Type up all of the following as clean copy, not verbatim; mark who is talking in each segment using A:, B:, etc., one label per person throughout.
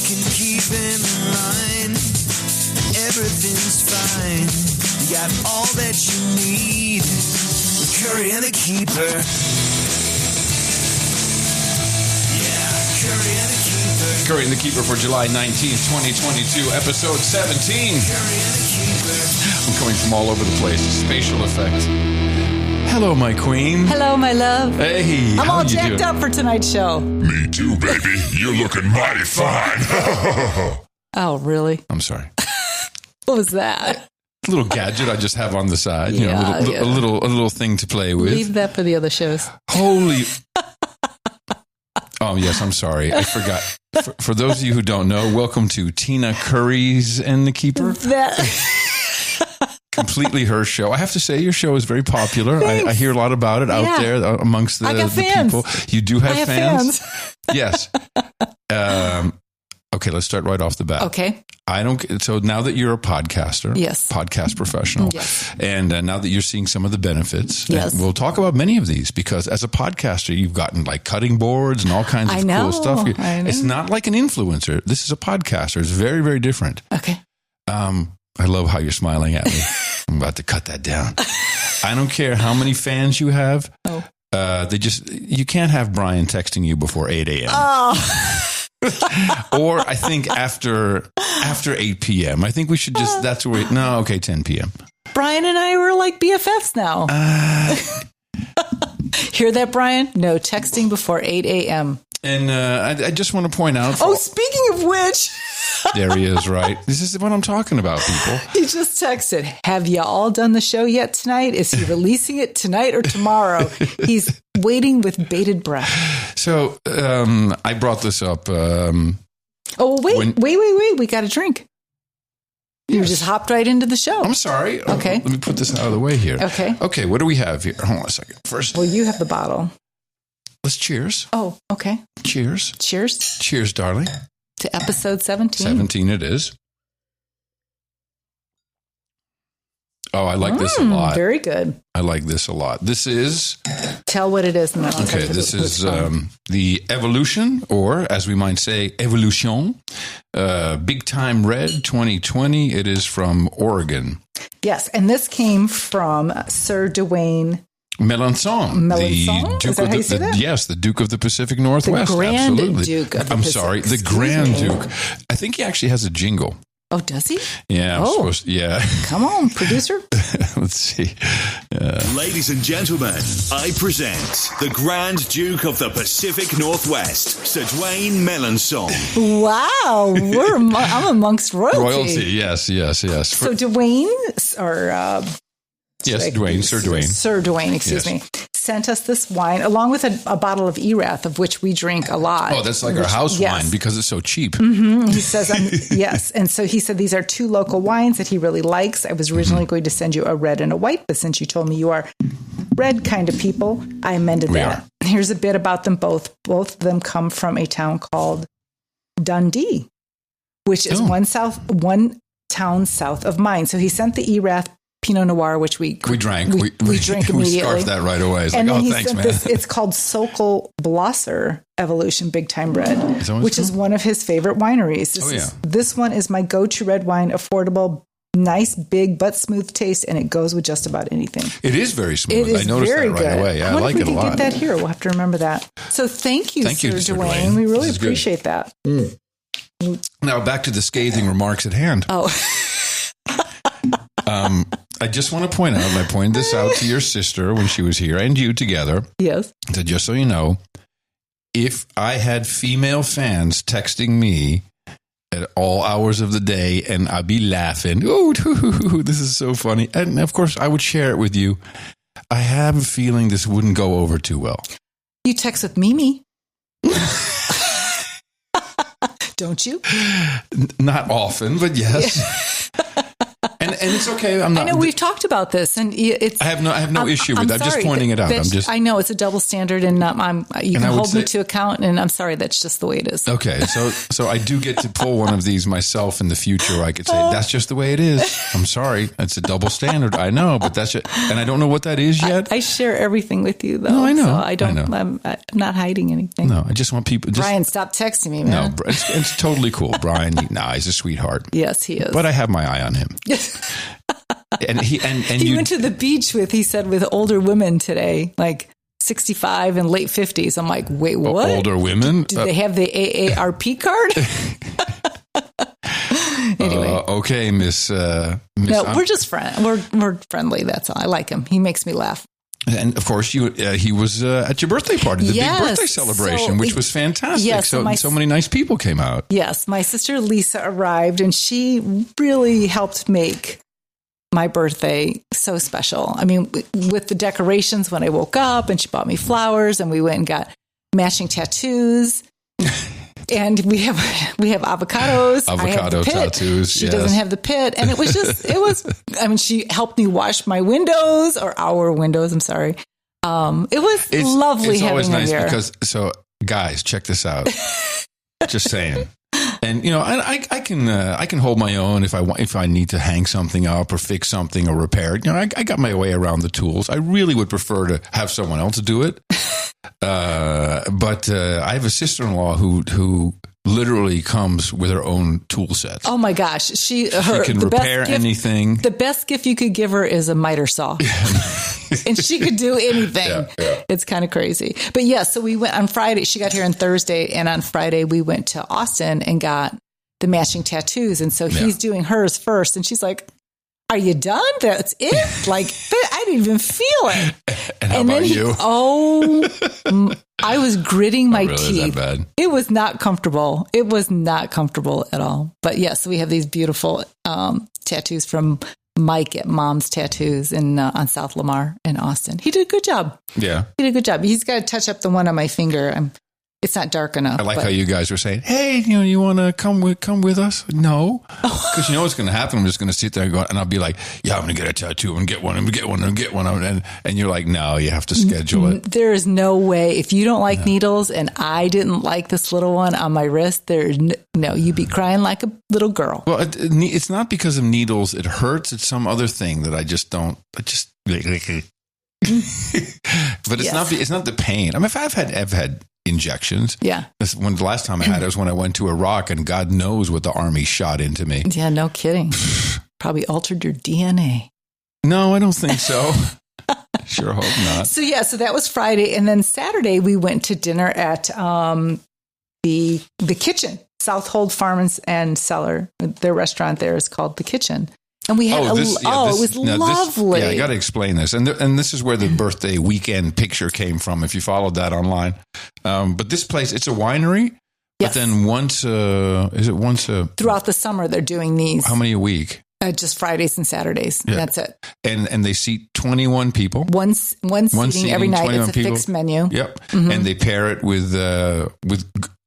A: can keep in line. Everything's fine. You got all that you need. Curry and the Keeper. Yeah, Curry and the Keeper.
B: Curry and the Keeper for July 19th, 2022, episode 17.
A: Curry and the Keeper.
B: I'm coming from all over the place. Spatial effect. Hello, my queen.
C: Hello, my love.
B: Hey,
C: I'm
B: how
C: all
B: you
C: jacked
B: doing?
C: up for tonight's show.
D: Me too, baby. You're looking mighty fine.
C: Oh, really?
B: I'm sorry.
C: What was that?
B: A little gadget I just have on the side.
C: Yeah,
B: a little thing to play with.
C: Leave that for the other shows.
B: Holy. Oh, yes, I'm sorry. I forgot. For those of you who don't know, welcome to Tina Curry's and the Keeper. Completely her show. I have to say, your show is very popular. I hear a lot about it out there amongst the people. You do have fans? Yes. Okay, let's start right off the bat.
C: Okay.
B: So now that you're a podcaster,
C: yes,
B: podcast professional,
C: yes,
B: and now that you're seeing some of the benefits,
C: yes,
B: we'll talk about many of these because as a podcaster, you've gotten like cutting boards and all kinds of cool stuff.
C: I know.
B: It's not like an influencer. This is a podcaster. It's very, very different.
C: Okay.
B: I love how you're smiling at me. I'm about to cut that down. I don't care how many fans you have.
C: Oh.
B: You can't have Brian texting you before 8 a.m.
C: Oh.
B: Or I think after 8 p.m. I think we should just, 10 p.m.
C: Brian and I were like BFFs now. Hear that, Brian? No texting before 8 a.m.
B: And I just want to point out.
C: Speaking of which.
B: There he is, right? This is what I'm talking about, people.
C: He just texted, have you all done the show yet tonight? Is he releasing it tonight or tomorrow? He's waiting with bated breath.
B: So I brought this up.
C: Wait. We got a drink. You just hopped right into the show.
B: I'm sorry.
C: Okay.
B: Let me put this out of the way here. Okay, what do we have here? Hold on a second. First.
C: Well, you have the bottle.
B: Let's cheers.
C: Oh, okay.
B: Cheers.
C: Cheers.
B: Cheers, darling.
C: To episode 17.
B: 17 it is. Oh, I like this a lot.
C: Very good.
B: I like this a lot. This is...
C: Tell what it is. And then I'll
B: okay, this is the Evolution, or as we might say, Evolution. Big Time Red 2020. It is from Oregon.
C: Yes, and this came from Sir Dwayne
B: Melanson, the Duke of the Duke of the Pacific Northwest.
C: The Grand
B: Absolutely.
C: Duke of the
B: I'm
C: Pacific.
B: sorry, the Grand Duke. I think he actually has a jingle.
C: Oh, does he?
B: Yeah. Yeah.
C: Come on, producer.
B: Let's see.
D: Ladies and gentlemen, I present the Grand Duke of the Pacific Northwest, Sir Dwayne Melanson.
C: Wow, I'm amongst royalty.
B: Royalty, yes.
C: So Dwayne, or...
B: Yes, Dwayne, Sir Dwayne.
C: Sir Dwayne, excuse me, sent us this wine along with a bottle of Erath, of which we drink a lot.
B: Oh, that's like our house wine because it's so cheap.
C: Mm-hmm. He says, yes. And so he said these are two local wines that he really likes. I was originally going to send you a red and a white, but since you told me you are red kind of people, I amended that. Here's a bit about them both. Both of them come from a town called Dundee, which is one town south of mine. So he sent the Erath Pinot Noir, which we drank. We drank immediately.
B: We scarfed that right away. It's
C: and
B: like,
C: then
B: thanks, man.
C: It's called Sokol Blosser Evolution Big Time Red, which is one of his favorite wineries. This one is my go-to red wine, affordable, nice, big, but smooth taste, and it goes with just about anything.
B: It is very smooth. I noticed that right away. Yeah, I like it a lot.
C: Get that here. We'll have to remember that. So thank you, Sir Dwayne. We really appreciate that.
B: Now back to the scathing remarks at hand.
C: Oh.
B: I just want to point out, and I pointed this out to your sister when she was here and you together.
C: Yes.
B: That just so you know, if I had female fans texting me at all hours of the day and I'd be laughing, oh, this is so funny. And of course, I would share it with you. I have a feeling this wouldn't go over too well.
C: You text with Mimi. Don't you?
B: Not often, but yes. And it's okay. I'm not.
C: I know we've talked about this, and it's.
B: I have no issue with that. I'm just pointing it out.
C: I know it's a double standard, and you can hold me to account. And I'm sorry, that's just the way it is.
B: Okay, so I do get to pull one of these myself in the future. I could say that's just the way it is. I'm sorry, it's a double standard. I know, but that's just, and I don't know what that is yet.
C: I share everything with you, though.
B: No, I know.
C: So I don't. I'm not hiding anything.
B: No, I just want people.
C: Brian, stop texting me, man.
B: No, it's totally cool. Brian, he's a sweetheart.
C: Yes, he is.
B: But I have my eye on him. And he
C: went to the beach with older women today, like 65 and late 50s. I'm like, wait, what?
B: Older women?
C: Do they have the AARP card? Anyway.
B: Okay, Miss.
C: No, we're just friends. We're friendly. That's all. I like him. He makes me laugh.
B: And of course, he was at your birthday party, the big birthday celebration, which was fantastic. Yes, so many nice people came out.
C: Yes, my sister Lisa arrived, and she really helped make my birthday so special. I mean, with the decorations when I woke up, and she bought me flowers, and we went and got matching tattoos. And we have avocados. I have the pit.
B: Tattoos.
C: She doesn't have the pit. And it was, she helped me wash my windows, or our windows. I'm sorry. It was lovely
B: it's
C: having
B: always nice
C: her here.
B: Because, guys, check this out. Just saying. And, I can hold my own if I need to hang something up or fix something or repair it. I got my way around the tools. I really would prefer to have someone else do it. But I have a sister-in-law who literally comes with her own tool sets.
C: Oh my gosh, she
B: can repair anything.
C: The best gift you could give her is a miter saw, and she could do anything.
B: Yeah.
C: It's kind of crazy, but so we went on Friday. She got here on Thursday, and on Friday we went to Austin and got the matching tattoos. And so he's doing hers first, and she's like, "Are you done? That's it? Like, I didn't even feel it."
B: And how about you?
C: I was gritting my teeth.
B: Is that bad?
C: It was not comfortable. It was not comfortable at all. But yes, we have these beautiful tattoos from Mike at Mom's Tattoos on South Lamar in Austin. He did a good job.
B: Yeah.
C: He did a good job. He's got to touch up the one on my finger. It's not dark enough.
B: I like how you guys were saying, "Hey, you want to come with us?" No, because what's going to happen. I'm just going to sit there and I'll be like, "Yeah, I'm going to get a tattoo and get one and get one and get one." And you're like, "No, you have to schedule it."
C: There is no way. If you don't like needles, and I didn't like this little one on my wrist, you'd be crying like a little girl.
B: Well, it's not because of needles. It hurts. It's some other thing that I just don't. But it's not the pain. I mean, if I've had injections.
C: Yeah.
B: The last time I had it was when I went to Iraq, and God knows what the army shot into me.
C: Yeah, no kidding. Probably altered your DNA.
B: No, I don't think so. Sure hope not.
C: So that was Friday. And then Saturday we went to dinner at the Kitchen, Southold Farm and Cellar. Their restaurant there is called The Kitchen. And we had it was lovely.
B: I got to explain this. And this is where the birthday weekend picture came from, if you followed that online. But this place, it's a winery. Yes. But then
C: throughout the summer, they're doing these.
B: How many a week?
C: Just Fridays and Saturdays. Yeah. That's it.
B: And they seat 21 people.
C: One seating every night. It's a fixed menu.
B: Yep. Mm-hmm. And they pair it with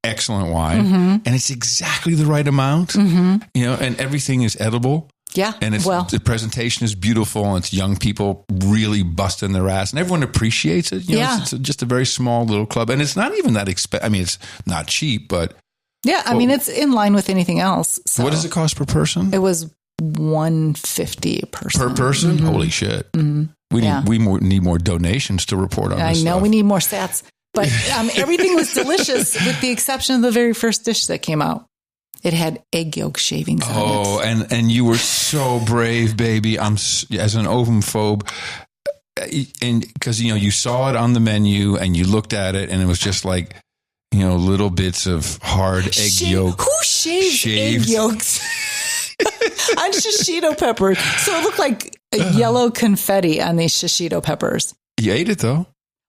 B: excellent wine. Mm-hmm. And it's exactly the right amount. Mm-hmm. And everything is edible.
C: Yeah.
B: And the presentation is beautiful, and it's young people really busting their ass, and everyone appreciates it. It's just a very small little club, and it's not even that expensive. I mean, it's not cheap, but
C: it's in line with anything else. So
B: what does it cost per person?
C: It was $150 a person.
B: Per person? Mm-hmm. Holy shit. Mm-hmm. We need more donations to report on this.
C: I know we need more stats, but everything was delicious with the exception of the very first dish that came out. It had egg yolk shavings on it.
B: Oh, and you were so brave, baby. As an ovophobe, and because you saw it on the menu and you looked at it and it was just like little bits of hard egg yolk.
C: Who shaves egg yolks on shishito peppers? So it looked like yellow confetti on these shishito peppers.
B: You ate it though.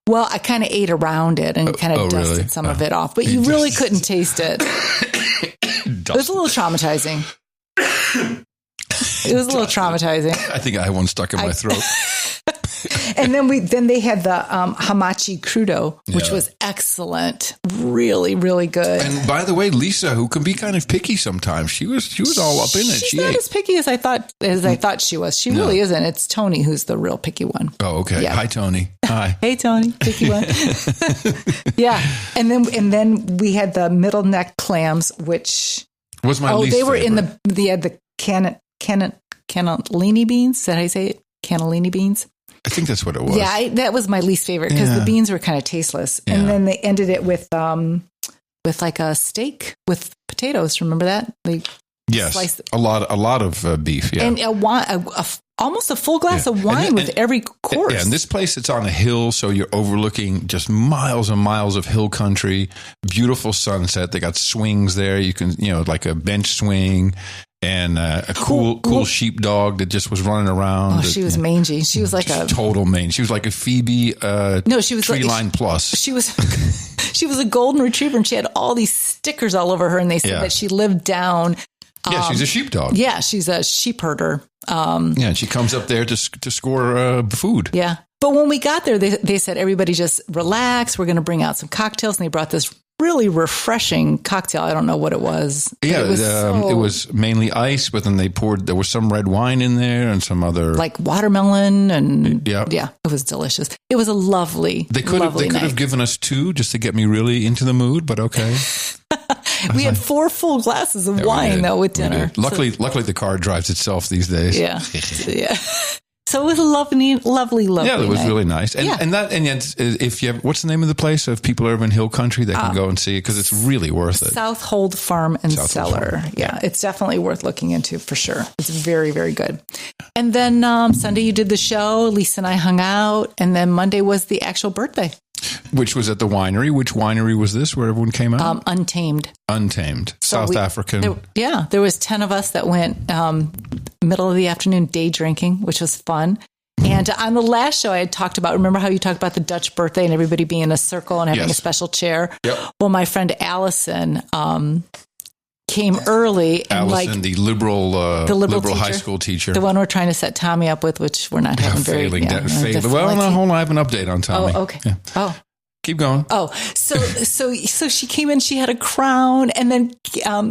C: Well, I kind of ate around it and kind of dusted some of it off, but you really couldn't taste it. It was a little traumatizing. I think
B: I had one stuck in my throat.
C: And then they had the hamachi crudo, which was excellent. Really, really good.
B: And by the way, Lisa, who can be kind of picky sometimes, she was all up in it.
C: She's not as picky as I thought she was. She really isn't. It's Tony who's the real picky one.
B: Oh, okay. Yeah. Hi, Tony. Hi.
C: Hey, Tony. Picky one. Yeah. And then we had the middle neck clams, which
B: was my least
C: they were
B: favorite.
C: they had the cannellini beans. Is that how you say it? Cannellini beans.
B: I think that's what it was.
C: Yeah, that was my least favorite because the beans were kind of tasteless. Yeah. And then they ended it with like a steak with potatoes. Remember that?
B: Yes, a lot of beef. Yeah,
C: and almost a full glass of wine with every course.
B: Yeah, and this place, it's on a hill, so you're overlooking just miles and miles of hill country. Beautiful sunset. They got swings there. You can, like a bench swing. And a cool sheepdog that just was running around.
C: Oh, she was mangy. She was like a
B: total mangy. She was like a Phoebe. No, she was Tree Line Plus.
C: She was a golden retriever, and she had all these stickers all over her. And they said that she lived down.
B: Yeah, she's a sheepdog.
C: Yeah, she's a sheep herder.
B: And she comes up there to score food.
C: Yeah, but when we got there, they said everybody just relax. We're going to bring out some cocktails, and they brought this really refreshing cocktail. I don't know what it was.
B: Yeah, it was mainly ice, but then there was some red wine in there and some other
C: like watermelon and yeah, it was delicious. It was a lovely.
B: They could have given us 2 just to get me really into the mood, but okay.
C: We had 4 full glasses of wine though with dinner.
B: Luckily, the car drives itself these days.
C: Yeah, yeah. So it was a lovely. Yeah,
B: it was
C: night.
B: really nice. And if you have, what's the name of the place? If people are in Hill Country, they can go and see it because it's really worth it.
C: South Hold Farm and Cellar. Yeah, it's definitely worth looking into for sure. It's very, very good. And then Sunday you did the show. Lisa and I hung out, and then Monday was the actual birthday.
B: Which was at the winery. Which winery was this where everyone came out?
C: Untamed.
B: South African.
C: There was 10 of us that went middle of the afternoon day drinking, which was fun. And on the last show I had talked about, remember how you talked about the Dutch birthday and everybody being in a circle and having a special chair?
B: Yep.
C: Well, my friend Allison came early. And
B: Allison, the liberal high school teacher.
C: The one we're trying to set Tommy up with, which we're not having
B: failing. Well, hold on. I have an update on Tommy.
C: Oh, okay.
B: Yeah.
C: Oh.
B: Keep going.
C: Oh, so she came in, she had a crown, and then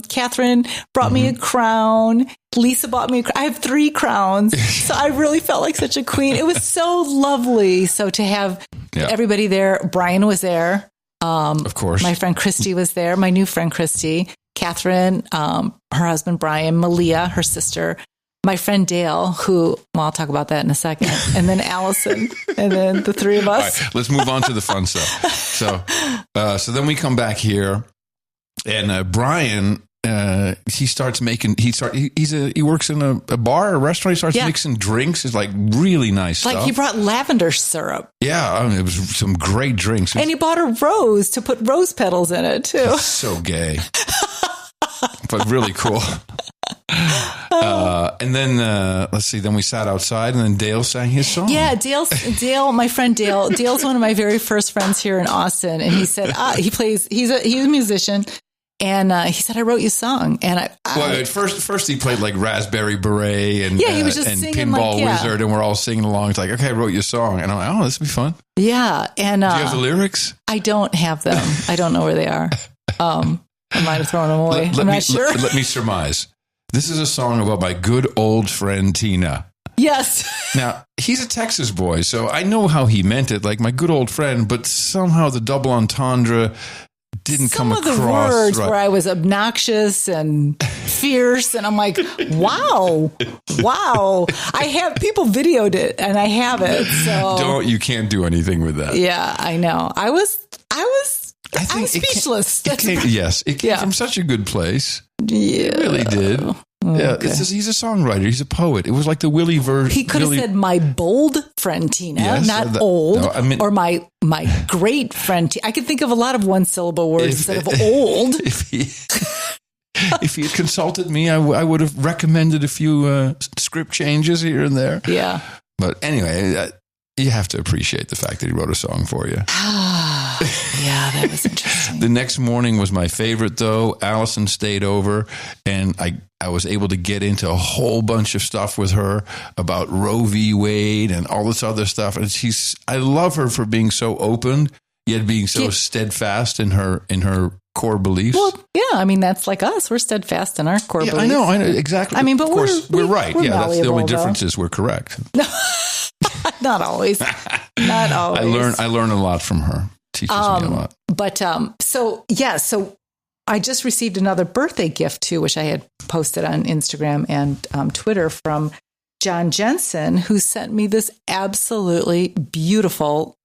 C: Catherine brought me a crown. Lisa bought me I have 3 crowns. So I really felt like such a queen. It was so lovely. So to have everybody there, Brian was there.
B: Of course.
C: My friend Christy was there, my new friend Christy, Catherine, her husband Brian, Malia, her sister, my friend Dale, who, well, I'll talk about that in a second, and then Allison, and then the 3 of us.
B: All right, let's move on to the fun stuff. So then we come back here, and Brian, he works in a bar, a restaurant. He starts mixing drinks. It's like really nice stuff.
C: Like he brought lavender syrup.
B: Yeah, it was some great drinks.
C: And he bought a rose to put rose petals in it too.
B: That's so gay, but really cool. And then let's see. Then we sat outside, and then Dale sang his song.
C: Yeah, Dale, my friend Dale. Dale's one of my very first friends here in Austin, and he said he's a musician, and he said I wrote you a song, and
B: at first he played like Raspberry Beret and
C: he was just
B: and
C: singing
B: Pinball Wizard, and we're all singing along. It's like, okay, I wrote you a song, and I'm like, oh, this will be fun.
C: Yeah, and
B: do you have the lyrics?
C: I don't have them. I don't know where they are. I might have thrown them away. I'm not sure.
B: Let me surmise. This is a song about my good old friend Tina.
C: Yes.
B: Now, he's a Texas boy, so I know how he meant it, like my good old friend, but somehow the double entendre didn't come across. Some of the words
C: where I was obnoxious and fierce, and I'm like, wow. I have people videoed it, and I have it. So
B: you can't do anything with that.
C: Yeah, I know. I was speechless.
B: It came from such a good place.
C: Yeah.
B: It really did. Yeah,
C: okay.
B: He's a songwriter. He's a poet. It was like the Willie version.
C: He could have said my bold friend Tina, or my great friend Tina. I could think of a lot of one-syllable words instead of old.
B: If he had consulted me, I would have recommended a few script changes here and there.
C: Yeah.
B: But anyway, you have to appreciate the fact that he wrote a song for you.
C: Yeah, that was interesting.
B: The next morning was my favorite, though. Allison stayed over, and I was able to get into a whole bunch of stuff with her about Roe v. Wade and all this other stuff. And I love her for being so open, yet being so steadfast in her core beliefs.
C: Well, yeah, I mean, that's like us. We're steadfast in our core beliefs.
B: I know, exactly.
C: I mean, but
B: of course, we're right.
C: We're
B: That's the only
C: malleable,
B: difference is we're correct.
C: Not always. Not always.
B: I learn a lot from her. Teaches me a lot.
C: But so I just received another birthday gift too, which I had posted on Instagram and Twitter from John Jensen, who sent me this absolutely beautiful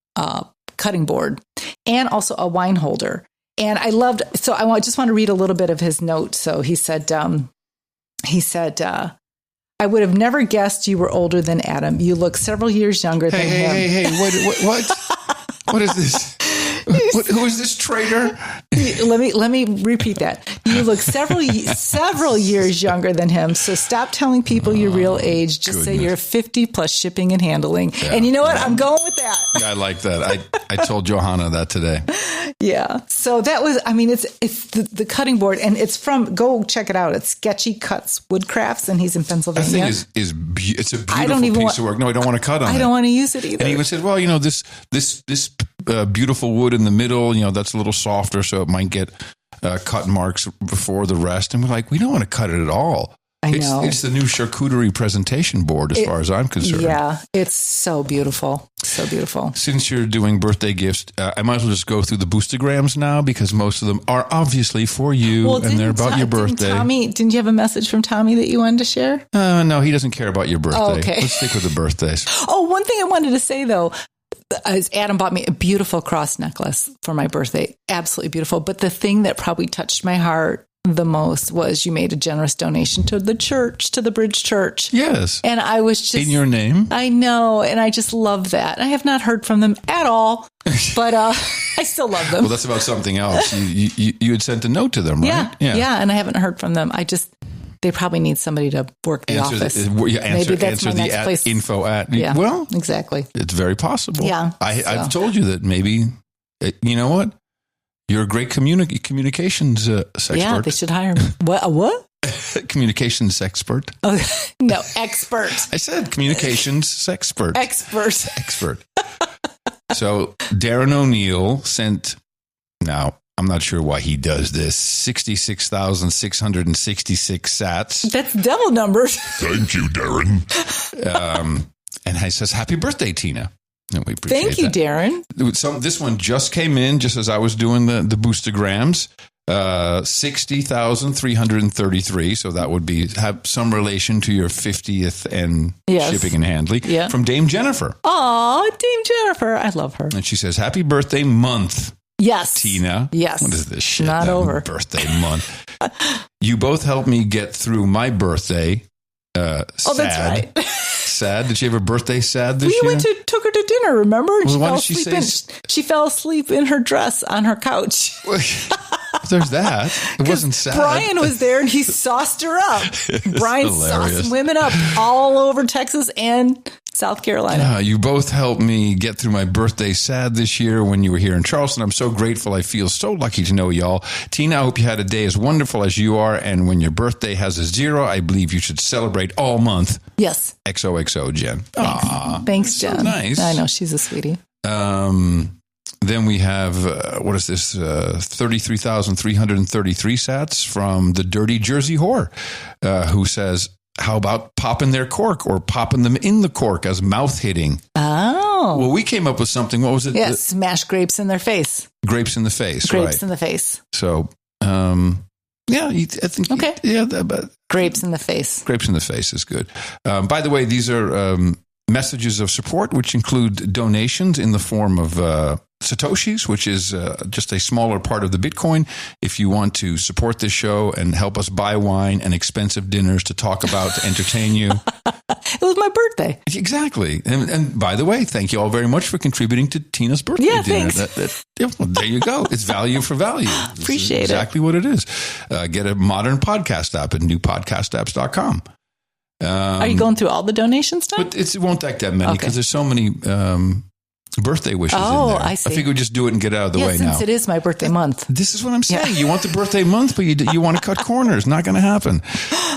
C: cutting board and also a wine holder. And I loved, so just want to read a little bit of his note. So he said, I would have never guessed you were older than Adam. You look several years younger than him.
B: Hey, what? What is this? Who is this traitor?
C: Let me repeat that. You look several years younger than him. So stop telling people your real age. Just say you're 50 plus shipping and handling. Yeah, and you know what? I'm going with that.
B: Yeah, I like that. I told Johanna that today.
C: Yeah. So that was, I mean, it's the cutting board, and it's go check it out. It's Sketchy Cuts Woodcrafts, and he's in Pennsylvania.
B: That thing it's a beautiful piece of work. No, I don't want to cut on it.
C: I don't want to use it either.
B: And he even said, well, this beautiful wood in the middle, that's a little softer, so it might get cut marks before the rest. And we're like, we don't want to cut it at all.
C: I know.
B: It's the new charcuterie presentation board, as far as I'm concerned.
C: Yeah, it's so beautiful. So beautiful.
B: Since you're doing birthday gifts, I might as well just go through the boostograms now, because most of them are obviously for you, and they're about your birthday.
C: Didn't you have a message from Tommy that you wanted to share?
B: No, he doesn't care about your birthday.
C: Oh, okay.
B: Let's stick with the birthdays.
C: Oh, one thing I wanted to say, though, is Adam bought me a beautiful cross necklace for my birthday. Absolutely beautiful. But the thing that probably touched my heart the most was you made a generous donation to the church, to the Bridge Church.
B: Yes.
C: And I was just...
B: In your name?
C: I know. And I just love that. I have not heard from them at all, but I still love them.
B: Well, that's about something else. You had sent a note to them, right?
C: Yeah. And I haven't heard from them. They probably need somebody to work the office.
B: Maybe that's my next place. Info at.
C: Yeah,
B: well,
C: exactly.
B: It's very possible.
C: Yeah.
B: I've told you that maybe, you know what? You're a great communications expert.
C: Yeah, they should hire me. What?
B: Communications expert.
C: Oh, no, expert.
B: I said communications expert. Expert. So Darren O'Neill sent, now I'm not sure why he does this, 66,666 sats.
C: That's devil numbers.
B: Thank you, Darren. And he says, happy birthday, Tina. And we appreciate
C: Thank you,
B: that.
C: Darren.
B: This one just came in just as I was doing the boostograms. 60,333. So that would have some relation to your 50th and shipping and handling. Yeah. From Dame Jennifer.
C: Aw, Dame Jennifer. I love her.
B: And she says, happy birthday month.
C: Yes.
B: Tina.
C: Yes.
B: What is this shit?
C: Not over.
B: Birthday month. You both helped me get through my birthday. Sad.
C: That's right.
B: Sad. Did she have a birthday sad this year?
C: We took her to dinner, remember? And
B: well,
C: she fell asleep in her dress on her couch.
B: There's that. It wasn't sad.
C: Brian was there and he sauced her up. Brian sauced women up all over Texas and South Carolina.
B: You both helped me get through my birthday sad this year when you were here in Charleston. I'm so grateful. I feel so lucky to know y'all. Tina, I hope you had a day as wonderful as you are. And when your birthday has a 0, I believe you should celebrate all month.
C: Yes.
B: XOXO, Jen.
C: Thanks, Jen.
B: So nice.
C: I know. She's a sweetie.
B: Then we have, what is this? 33,333 sats from the Dirty Jersey Whore, who says, how about popping their cork or popping them in the cork as mouth hitting?
C: Oh.
B: Well, we came up with something. What was it?
C: Yes, smash grapes in their face.
B: Grapes in the face,
C: Grapes in the face.
B: So, I think.
C: Okay.
B: But
C: grapes in the face.
B: Grapes in the face is good. By the way, these are messages of support, which include donations in the form of Satoshis, which is just a smaller part of the Bitcoin. If you want to support this show and help us buy wine and expensive dinners to talk about, to entertain you.
C: It was my birthday.
B: Exactly. And by the way, thank you all very much for contributing to Tina's birthday dinner.
C: Thanks.
B: Well, there you go. It's value for value.
C: Appreciate
B: exactly what it is. Get a modern podcast app at newpodcastapps.com.
C: Are you going through all the donations now?
B: But it won't take that many because there's so many birthday wishes in there.
C: I see.
B: I figure we'd just do it and get out of the way now.
C: Since it is my birthday month.
B: This is what I'm saying. You want the birthday month, but you want to cut corners. Not going to happen.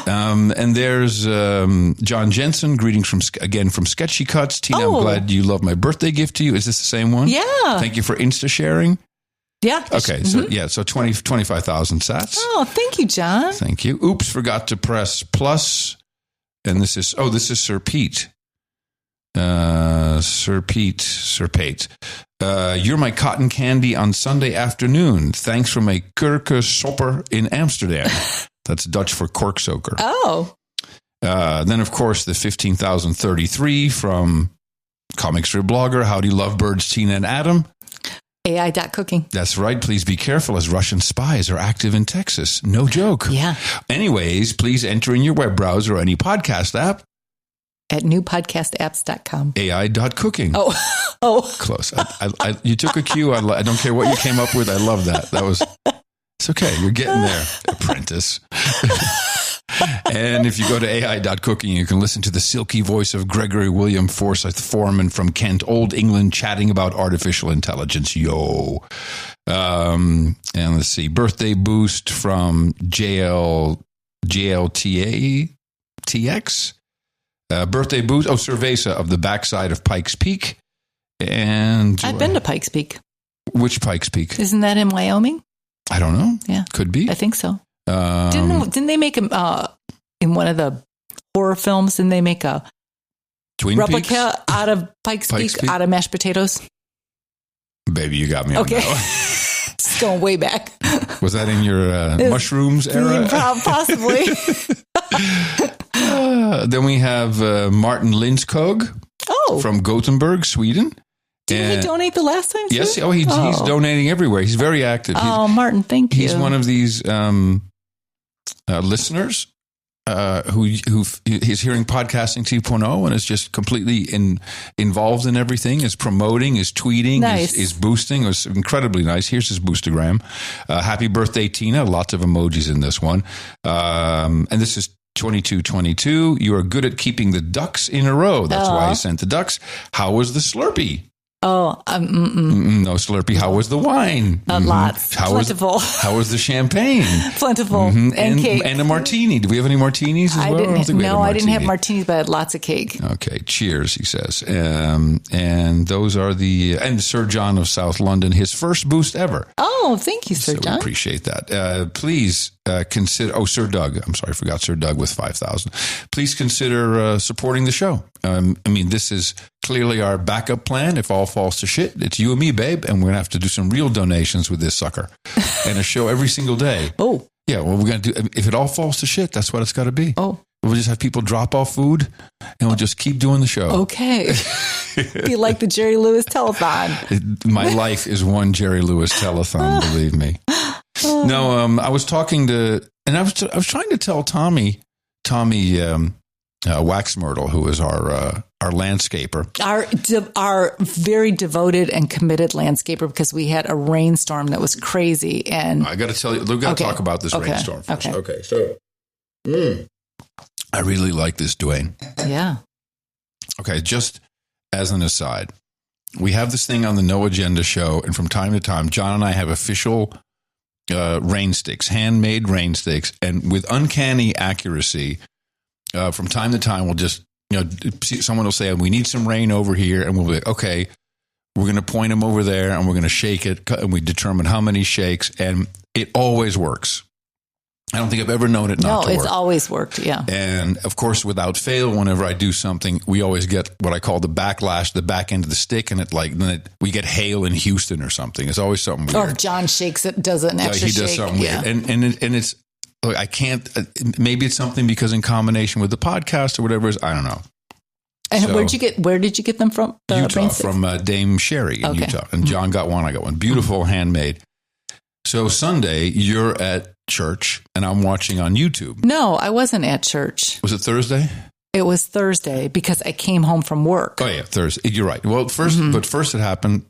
B: And there's John Jensen. Greetings from Sketchy Cuts. Tina, I'm glad you love my birthday gift to you. Is this the same one?
C: Yeah.
B: Thank you for Insta sharing.
C: Yeah.
B: Okay. So 25,000 sats.
C: Oh, thank you, John.
B: Thank you. Oops, forgot to press plus. And this is Sir Pete. Sir Pate. You're my cotton candy on Sunday afternoon. Thanks from a kurkensopper in Amsterdam. That's Dutch for cork soaker.
C: Oh.
B: Then, of course, the 15,033 from comic strip blogger Howdy Lovebirds, Tina and Adam.
C: AI.cooking.
B: That's right. Please be careful as Russian spies are active in Texas. No joke.
C: Yeah.
B: Anyways, please enter in your web browser or any podcast app.
C: At newpodcastapps.com.
B: AI.cooking.
C: Oh.
B: Close. You took a cue. I don't care what you came up with. I love that. It's okay. You're getting there, apprentice. And if you go to AI.cooking, you can listen to the silky voice of Gregory William Forsyth Foreman from Kent, Old England, chatting about artificial intelligence. Yo. And let's see. Birthday boost from JLTATX. Birthday boost. Cerveza of the backside of Pikes Peak. And
C: I've been to Pikes Peak.
B: Which Pikes Peak?
C: Isn't that in Wyoming?
B: I don't know.
C: Yeah.
B: Could be.
C: I think so. Didn't they make him in one of the horror films? Didn't they make a
B: Twin
C: replica
B: Peaks?
C: Out of Pikes Peak out of mashed potatoes?
B: Baby, you got me on that one.
C: It's going way back.
B: Was that in your mushrooms era?
C: Possibly.
B: Then we have Martin Lindskog from Gothenburg, Sweden.
C: Didn't he donate the last time?
B: Yes. He's donating everywhere. He's very active.
C: Martin, thank you.
B: He's one of these listeners who is hearing Podcasting 2.0 and is just completely involved in everything, is promoting, is tweeting, is boosting. It was incredibly nice. Here's his boostergram. Happy birthday, Tina. Lots of emojis in this one. And this is 2222. You are good at keeping the ducks in a row. That's why he sent the ducks. How was the Slurpee?
C: No
B: Slurpee. How was the wine?
C: Lots. Plentiful.
B: How was the champagne?
C: Plentiful. And cake.
B: And a martini. Do we have any martinis as well?
C: I didn't have martinis, but I had lots of cake.
B: Okay. Cheers, he says. And those are and Sir John of South London, his first boost ever.
C: Oh, thank you, Sir John.
B: We appreciate that. Please consider, Sir Doug. I'm sorry, I forgot Sir Doug with 5,000. Please consider supporting the show. This is clearly our backup plan. If all falls to shit, it's you and me, babe, and we're going to have to do some real donations with this sucker. And a show every single day.
C: Oh.
B: Yeah, well, we're going to do, if it all falls to shit, that's what it's got to be.
C: Oh.
B: We'll just have people drop off food, and we'll just keep doing the show.
C: Okay. Be like the Jerry Lewis telethon.
B: My life is one Jerry Lewis telethon, believe me. No, I was talking to, and I was trying to tell Tommy Waxmyrtle, who is our landscaper,
C: our very devoted and committed landscaper, because we had a rainstorm that was crazy. And
B: I got to tell you, we've got to talk about this rainstorm first. Okay, so I really like this, Dwayne.
C: Yeah.
B: Okay, just as an aside, we have this thing on the No Agenda show, and from time to time, John and I have official rain sticks, handmade rain sticks, and with uncanny accuracy. From time to time, we'll just, someone will say, we need some rain over here. And we'll be like, okay, we're going to point them over there and we're going to shake it. And we determine how many shakes. And it always works. I don't think I've ever known it not to work.
C: No, it's always worked. Yeah.
B: And of course, without fail, whenever I do something, we always get what I call the backlash, the back end of the stick. And we get hail in Houston or something. It's always something weird.
C: Or if John shakes it, does an extra shake.
B: He does something weird. And it's, look, I can't, maybe it's something because in combination with the podcast or whatever it is, I don't know.
C: And where did you get them from?
B: Utah, from Dame Sherry in Utah. And John got one, I got one. Beautiful, handmade. So Sunday, you're at church and I'm watching on YouTube.
C: No, I wasn't at church.
B: Was it Thursday?
C: It was Thursday because I came home from work.
B: Oh yeah, Thursday. You're right. Well, first it happened.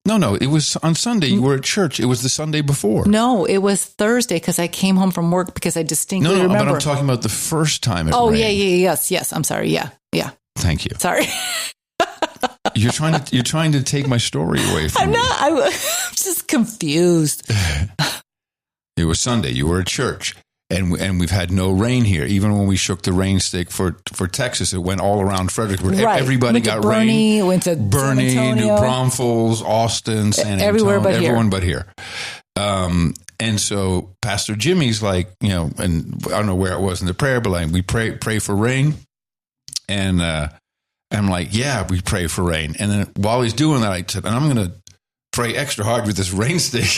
B: No, it was on Sunday. You were at church. It was the Sunday before.
C: No, it was Thursday because I came home from work because I distinctly remember.
B: No, but I'm talking about the first time it rained.
C: Yeah. Yes. I'm sorry. Yeah.
B: Thank you.
C: Sorry.
B: You're trying to take my story away from me.
C: I'm just confused.
B: It was Sunday. You were at church. And we've had no rain here. Even when we shook the rain stick for Texas, it went all around Fredericksburg.
C: Right.
B: Everybody got rain.
C: Went to
B: Bernie, New Braunfels, Austin, San Antonio, everyone but here. And so Pastor Jimmy's like, and I don't know where it was in the prayer, but like we pray for rain. And I'm like, yeah, we pray for rain. And then while he's doing that, I said, and I'm going to pray extra hard with this rain stick.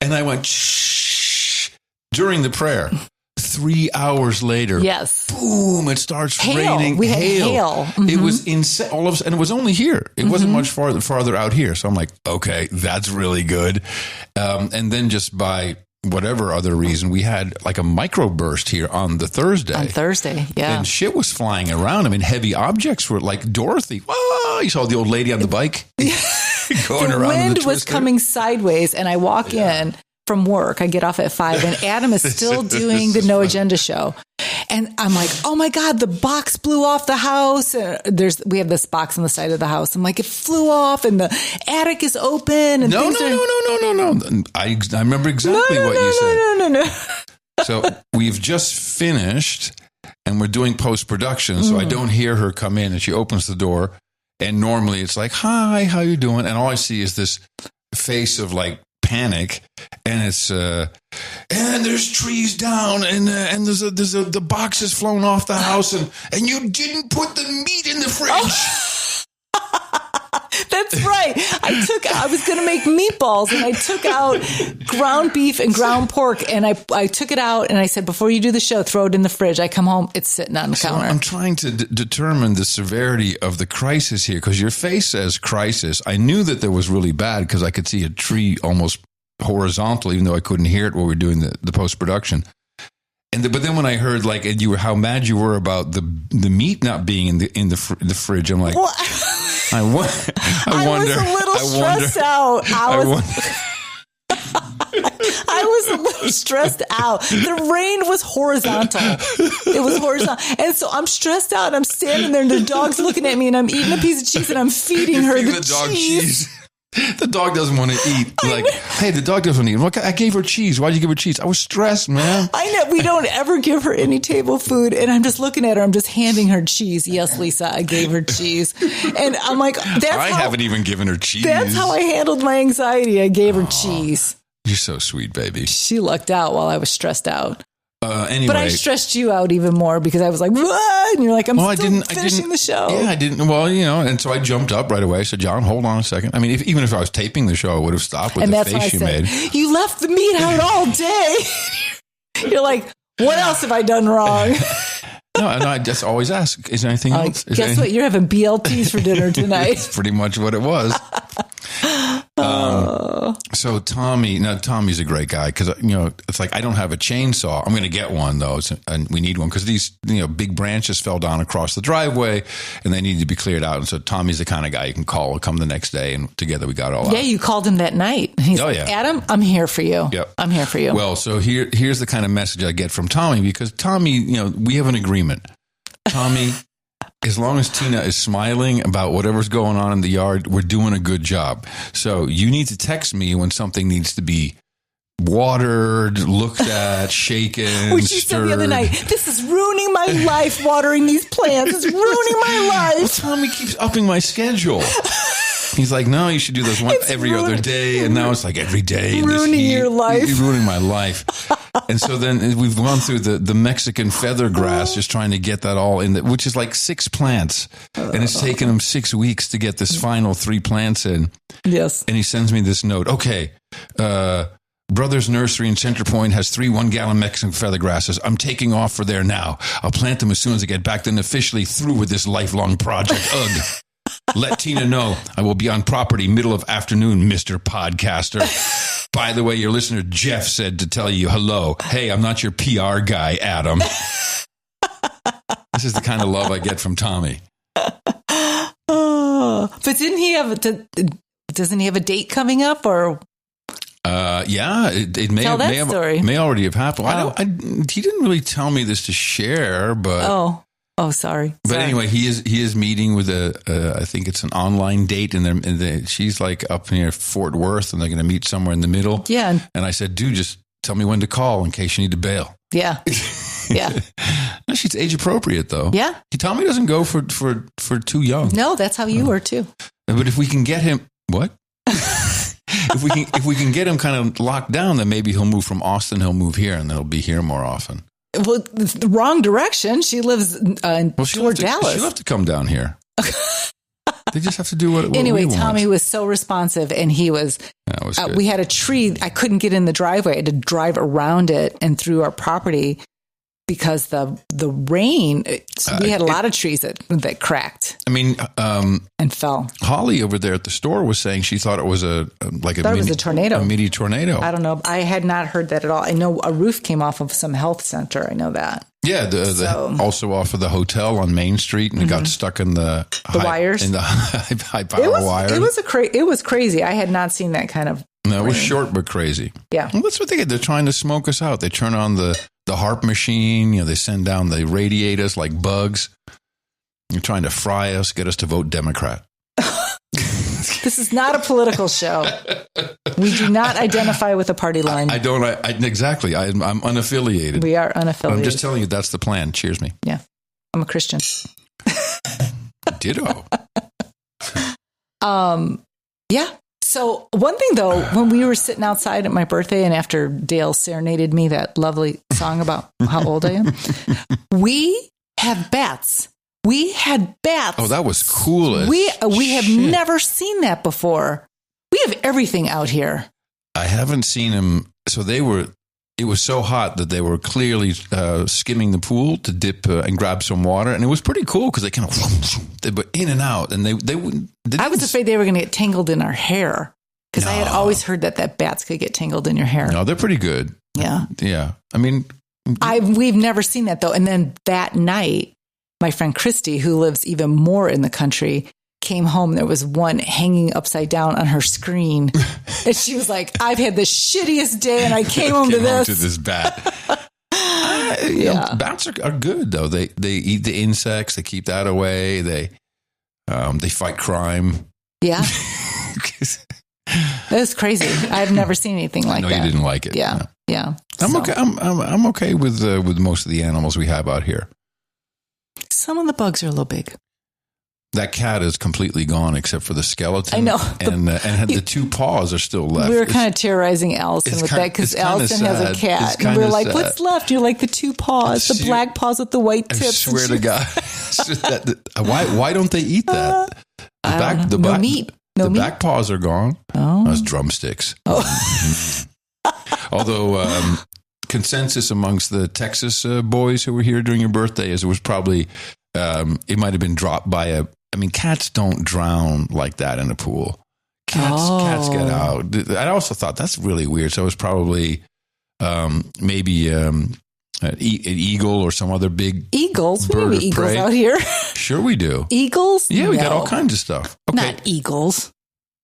B: And I went, shh. During the prayer, 3 hours later,
C: yes,
B: boom! It starts raining.
C: We had hail. Mm-hmm.
B: It was insane. All of a sudden, and it was only here. It wasn't much farther out here. So I'm like, okay, that's really good. And then just by whatever other reason, we had like a microburst here on the Thursday.
C: Yeah.
B: And shit was flying around. I mean, heavy objects were like Dorothy. Whoa! You saw the old lady on the bike going around.
C: The wind was coming sideways, and I walk in from work. I get off at 5 and Adam is still doing the No Agenda show. And I'm like, oh my God, the box blew off the house. We have this box on the side of the house. I'm like, it flew off and the attic is open. And
B: No. I remember exactly what you said.
C: No.
B: So we've just finished and we're doing post-production. So I don't hear her come in and she opens the door. And normally it's like, hi, how you doing? And all I see is this face of like, panic, and it's and there's trees down, and there's the box has flown off the house, and you didn't put the meat in the fridge.
C: Oh. That's right. I was going to make meatballs, and I took out ground beef and ground pork, and I took it out, and I said, before you do the show, throw it in the fridge. I come home, it's sitting on the counter.
B: I'm trying to determine the severity of the crisis here, because your face says crisis. I knew that there was really bad because I could see a tree almost horizontal, even though I couldn't hear it while we were doing the post-production. But then when I heard like how mad you were about the meat not being in the fridge, I'm like, well, I wonder.
C: Was a little stressed out. I was a little stressed out. The rain was horizontal. It was horizontal. And so I'm stressed out. I'm standing there and the dog's looking at me and I'm eating a piece of cheese and I'm feeding her the
B: dog
C: cheese.
B: The dog doesn't want to eat. Like, hey, the dog doesn't want to eat. I gave her cheese. Why'd you give her cheese? I was stressed, man.
C: I know. We don't ever give her any table food. And I'm just looking at her. I'm just handing her cheese. Yes, Lisa, I gave her cheese. And I'm like,
B: I haven't even given her cheese.
C: That's how I handled my anxiety. I gave her cheese.
B: You're so sweet, baby.
C: She lucked out while I was stressed out.
B: Anyway.
C: But I stressed you out even more because I was like, what? And you're like, I'm finishing the show.
B: Yeah, I didn't. Well, and so I jumped up right away. I said, John, hold on a second. I mean, even if I was taping the show, I would have stopped with the face you made.
C: You left the meat out all day. You're like, what else have I done wrong?
B: No, I just always ask, is there anything else?
C: Guess what? You're having BLTs for dinner tonight.
B: That's pretty much what it was. So Tommy's a great guy because, it's like I don't have a chainsaw. I'm going to get one, though, and we need one because these, big branches fell down across the driveway and they need to be cleared out. And so Tommy's the kind of guy you can call or come the next day and together we got all out.
C: Yeah, you called him that night. He's like, Adam, I'm here for you.
B: Yep.
C: I'm here for you.
B: Well, so here's the kind of message I get from Tommy because Tommy, we have an agreement. Tommy, as long as Tina is smiling about whatever's going on in the yard, we're doing a good job. So you need to text me when something needs to be watered, looked at, shaken,
C: Which you said the other night, this is ruining my life, watering these plants. It's ruining my life.
B: Well, Tommy keeps upping my schedule. He's like, no, you should do this every other day. And now it's like every day.
C: Ruining your life.
B: Ruining my life. And so then we've gone through the Mexican feather grass, just trying to get that all in, which is like 6 plants. And it's taken him 6 weeks to get this final 3 plants in.
C: Yes.
B: And he sends me this note. Okay, Brothers Nursery in Center Point has 3 1-gallon Mexican feather grasses. I'm taking off for there now. I'll plant them as soon as I get back, then officially through with this lifelong project. Ugh. Let Tina know I will be on property middle of afternoon, Mr. Podcaster. By the way, your listener Jeff said to tell you hello. Hey, I'm not your PR guy, Adam. This is the kind of love I get from Tommy.
C: But doesn't he have a date coming up or?
B: Yeah, it may already have happened. He didn't really tell me this to share, but
C: Oh, sorry.
B: But
C: Sorry.
B: anyway, he is meeting with I think it's an online date, and she's like up near Fort Worth, and they're going to meet somewhere in the middle.
C: Yeah.
B: And I said, dude, just tell me when to call in case you need to bail.
C: Yeah. Yeah.
B: No, she's age appropriate though.
C: Yeah.
B: Tommy doesn't go for too young.
C: No, that's how you were too.
B: But if we can get him, what? if we can get him kind of locked down, then maybe he'll move from Austin. He'll move here, and he'll be here more often.
C: Well, it's the wrong direction. She lives toward Dallas.
B: She'll have to come down here. They just have to do what
C: anyway,
B: we want.
C: Tommy was so responsive, and he was.
B: That was good.
C: We had a tree. I couldn't get in the driveway. I had to drive around it and through our property because the rain. We had a lot of trees that cracked.
B: I mean,
C: and fell.
B: Holly over there at the store was saying she thought it was a
C: tornado.
B: A mini tornado.
C: I don't know. I had not heard that at all. I know a roof came off of some health center. I know that.
B: Yeah, also off of the hotel on Main Street, and it got stuck in the
C: wires,
B: in the high power wire.
C: It was crazy. I had not seen that kind of.
B: No, it was short but crazy.
C: Yeah,
B: well, that's what they get. They're trying to smoke us out. They turn on the HARP machine. They send down the radiators like bugs. They're trying to fry us, get us to vote Democrat.
C: This is not a political show. We do not identify with a party line.
B: I don't. Exactly. I'm unaffiliated.
C: We are unaffiliated.
B: I'm just telling you that's the plan. Cheers me.
C: Yeah. I'm a Christian.
B: Ditto.
C: Yeah. So one thing though, when we were sitting outside at my birthday and after Dale serenaded me that lovely song about how old I am, we have bats. We had bats.
B: Oh, that was cool.
C: We have never seen that before. We have everything out here.
B: I haven't seen them. So it was so hot that they were clearly skimming the pool to dip and grab some water. And it was pretty cool because they kind of, they were in and out, and they wouldn't.
C: I was afraid they were going to get tangled in our hair because I had always heard that bats could get tangled in your hair.
B: No, they're pretty good.
C: Yeah.
B: Yeah. I mean,
C: we've never seen that though. And then that night, my friend Christy, who lives even more in the country, came home. There was one hanging upside down on her screen. And she was like, I've had the shittiest day and I came home to this
B: bat. Bats are good though. They eat the insects. They keep that away. They fight crime.
C: Yeah. That was crazy. I've never seen anything like that.
B: I know you didn't like it.
C: Yeah.
B: No.
C: Yeah.
B: I'm okay. I'm okay with most of the animals we have out here.
C: Some of the bugs are a little big.
B: That cat is completely gone except for the skeleton.
C: I know.
B: And the two paws are still left.
C: We were kind of terrorizing Allison with that because Allison has a cat. And we were like, sad. What's left? You're like the two paws, the black paws with the white tips.
B: I swear to God. Why don't they eat that?
C: No meat.
B: The back paws are gone.
C: Oh.
B: Those drumsticks. Oh. Although consensus amongst the Texas boys who were here during your birthday is it was probably, it might have been dropped by cats don't drown like that in a pool. Cats get out. I also thought that's really weird. So it was probably maybe an eagle or some other big
C: eagles.
B: bird
C: we
B: of
C: have eagles
B: prey.
C: Out here.
B: Sure we do.
C: Eagles?
B: Yeah, we got all kinds of stuff. Okay.
C: Not eagles.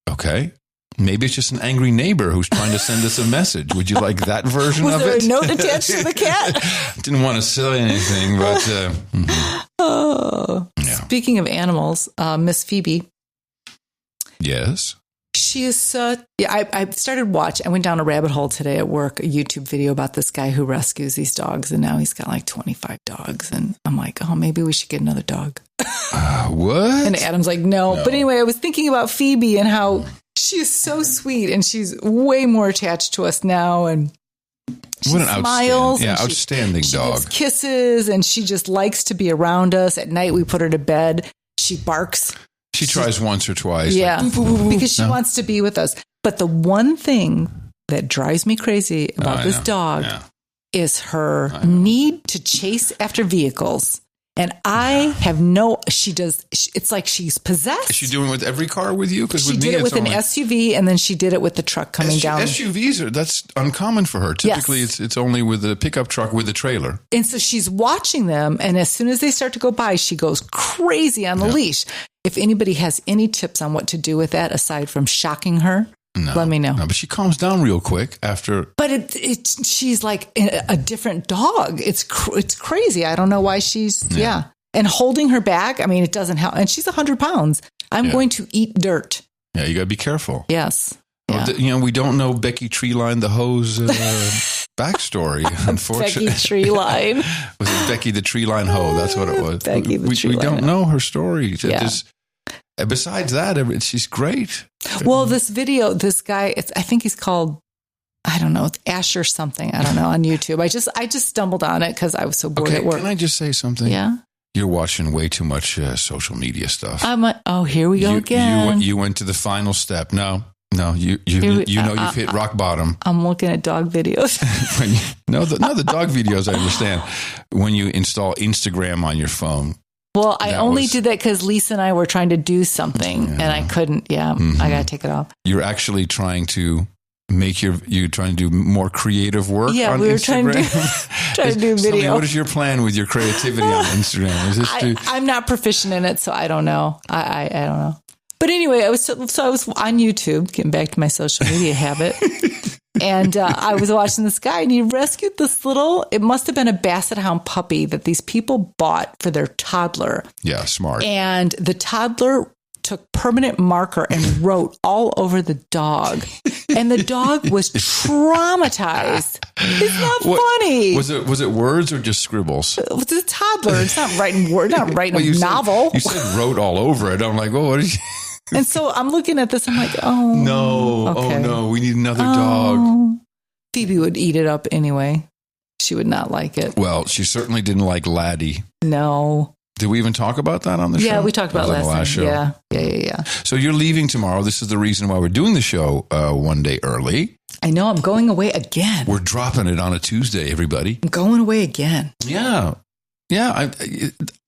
B: Okay. Maybe it's just an angry neighbor who's trying to send us a message. Would you like that version of it?
C: Was there a note attached to the cat?
B: Didn't want to say anything, but...
C: Yeah. Speaking of animals, Miss Phoebe.
B: Yes.
C: She is I started watching. I went down a rabbit hole today at work, a YouTube video about this guy who rescues these dogs, and now he's got like 25 dogs. And I'm like, oh, maybe we should get another dog.
B: What?
C: And Adam's like, no. But anyway, I was thinking about Phoebe and how she is so sweet, and she's way more attached to us now. And she smiles.
B: Outstanding
C: she
B: dog.
C: Gives kisses, and she just likes to be around us. At night, we put her to bed. She barks.
B: She tries once or twice.
C: Yeah, because she wants to be with us. But the one thing that drives me crazy about this dog is her need to chase after vehicles. And I have she does, it's like she's possessed.
B: Is she doing it with every car with you? Because
C: she did it with an SUV, and then she did it with the truck coming down.
B: SUVs that's uncommon for her. Typically, it's only with a pickup truck with a trailer.
C: And so she's watching them, and as soon as they start to go by, she goes crazy on the leash. If anybody has any tips on what to do with that, aside from shocking her, let me know.
B: No, but she calms down real quick after.
C: But she's like a different dog. It's crazy. I don't know why she's. Yeah. And holding her back, I mean, it doesn't help. And she's 100 pounds. I'm going to eat dirt.
B: Yeah, you got to be careful.
C: Yes. Yeah.
B: We don't know Becky Treeline the Hoe's backstory, unfortunately.
C: Becky Treeline.
B: Was it Becky the Treeline Hoe? That's what it was.
C: Becky the Treeline.
B: We don't know her story. Besides that, she's great.
C: Well, this video, this guy, I think he's called, I don't know, it's Asher something. I don't know, on YouTube. I just stumbled on it because I was so bored at work.
B: Can I just say something?
C: Yeah.
B: You're watching way too much social media stuff.
C: Here we go again.
B: You went to the final step. No, you've hit rock bottom.
C: I'm looking at dog videos.
B: The dog videos I understand. When you install Instagram on your phone.
C: Well, I only did that because Lisa and I were trying to do something and I couldn't. Yeah, I got to take it off.
B: You're actually trying to you're trying to do more creative work on
C: we were
B: Instagram?
C: trying to do video.
B: What is your plan with your creativity on Instagram? Is this
C: I'm not proficient in it, so I don't know. I don't know. But anyway, I was on YouTube, getting back to my social media habit. And I was watching this guy and he rescued this it must have been a Basset Hound puppy that these people bought for their toddler.
B: Yeah, smart.
C: And the toddler took permanent marker and wrote all over the dog. And the dog was traumatized. It's not funny.
B: Was it words or just scribbles?
C: It's a toddler. It's not writing a novel.
B: You said wrote all over it. I'm like, what is
C: And so I'm looking at this. I'm like, oh.
B: No. Okay. Oh, no. We need another dog.
C: Phoebe would eat it up anyway. She would not like it.
B: Well, she certainly didn't like Laddie.
C: No.
B: Did we even talk about that on the show?
C: Yeah, we talked about last
B: show.
C: Yeah.
B: So you're leaving tomorrow. This is the reason why we're doing the show one day early.
C: I know. I'm going away again.
B: We're dropping it on a Tuesday, everybody.
C: I'm going away again.
B: Yeah. Yeah.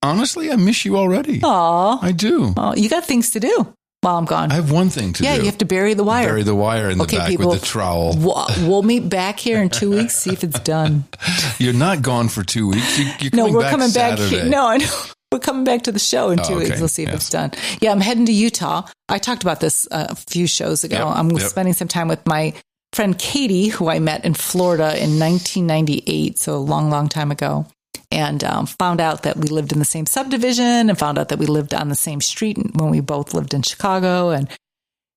B: Honestly, I miss you already.
C: Aw.
B: I do.
C: Oh, you got things to do while I'm gone.
B: I have one thing to do.
C: Yeah, you have to bury the wire.
B: Bury the wire in the back people, with the trowel.
C: We'll meet back here in 2 weeks, see if it's done.
B: You're not gone for 2 weeks. You're coming back Saturday.
C: Back. No, I know. We're coming back to the show in 2 weeks. We'll see if it's done. Yeah, I'm heading to Utah. I talked about this a few shows ago. I'm spending some time with my friend Katie, who I met in Florida in 1998, so a long, long time ago. And found out that we lived in the same subdivision and found out that we lived on the same street when we both lived in Chicago. And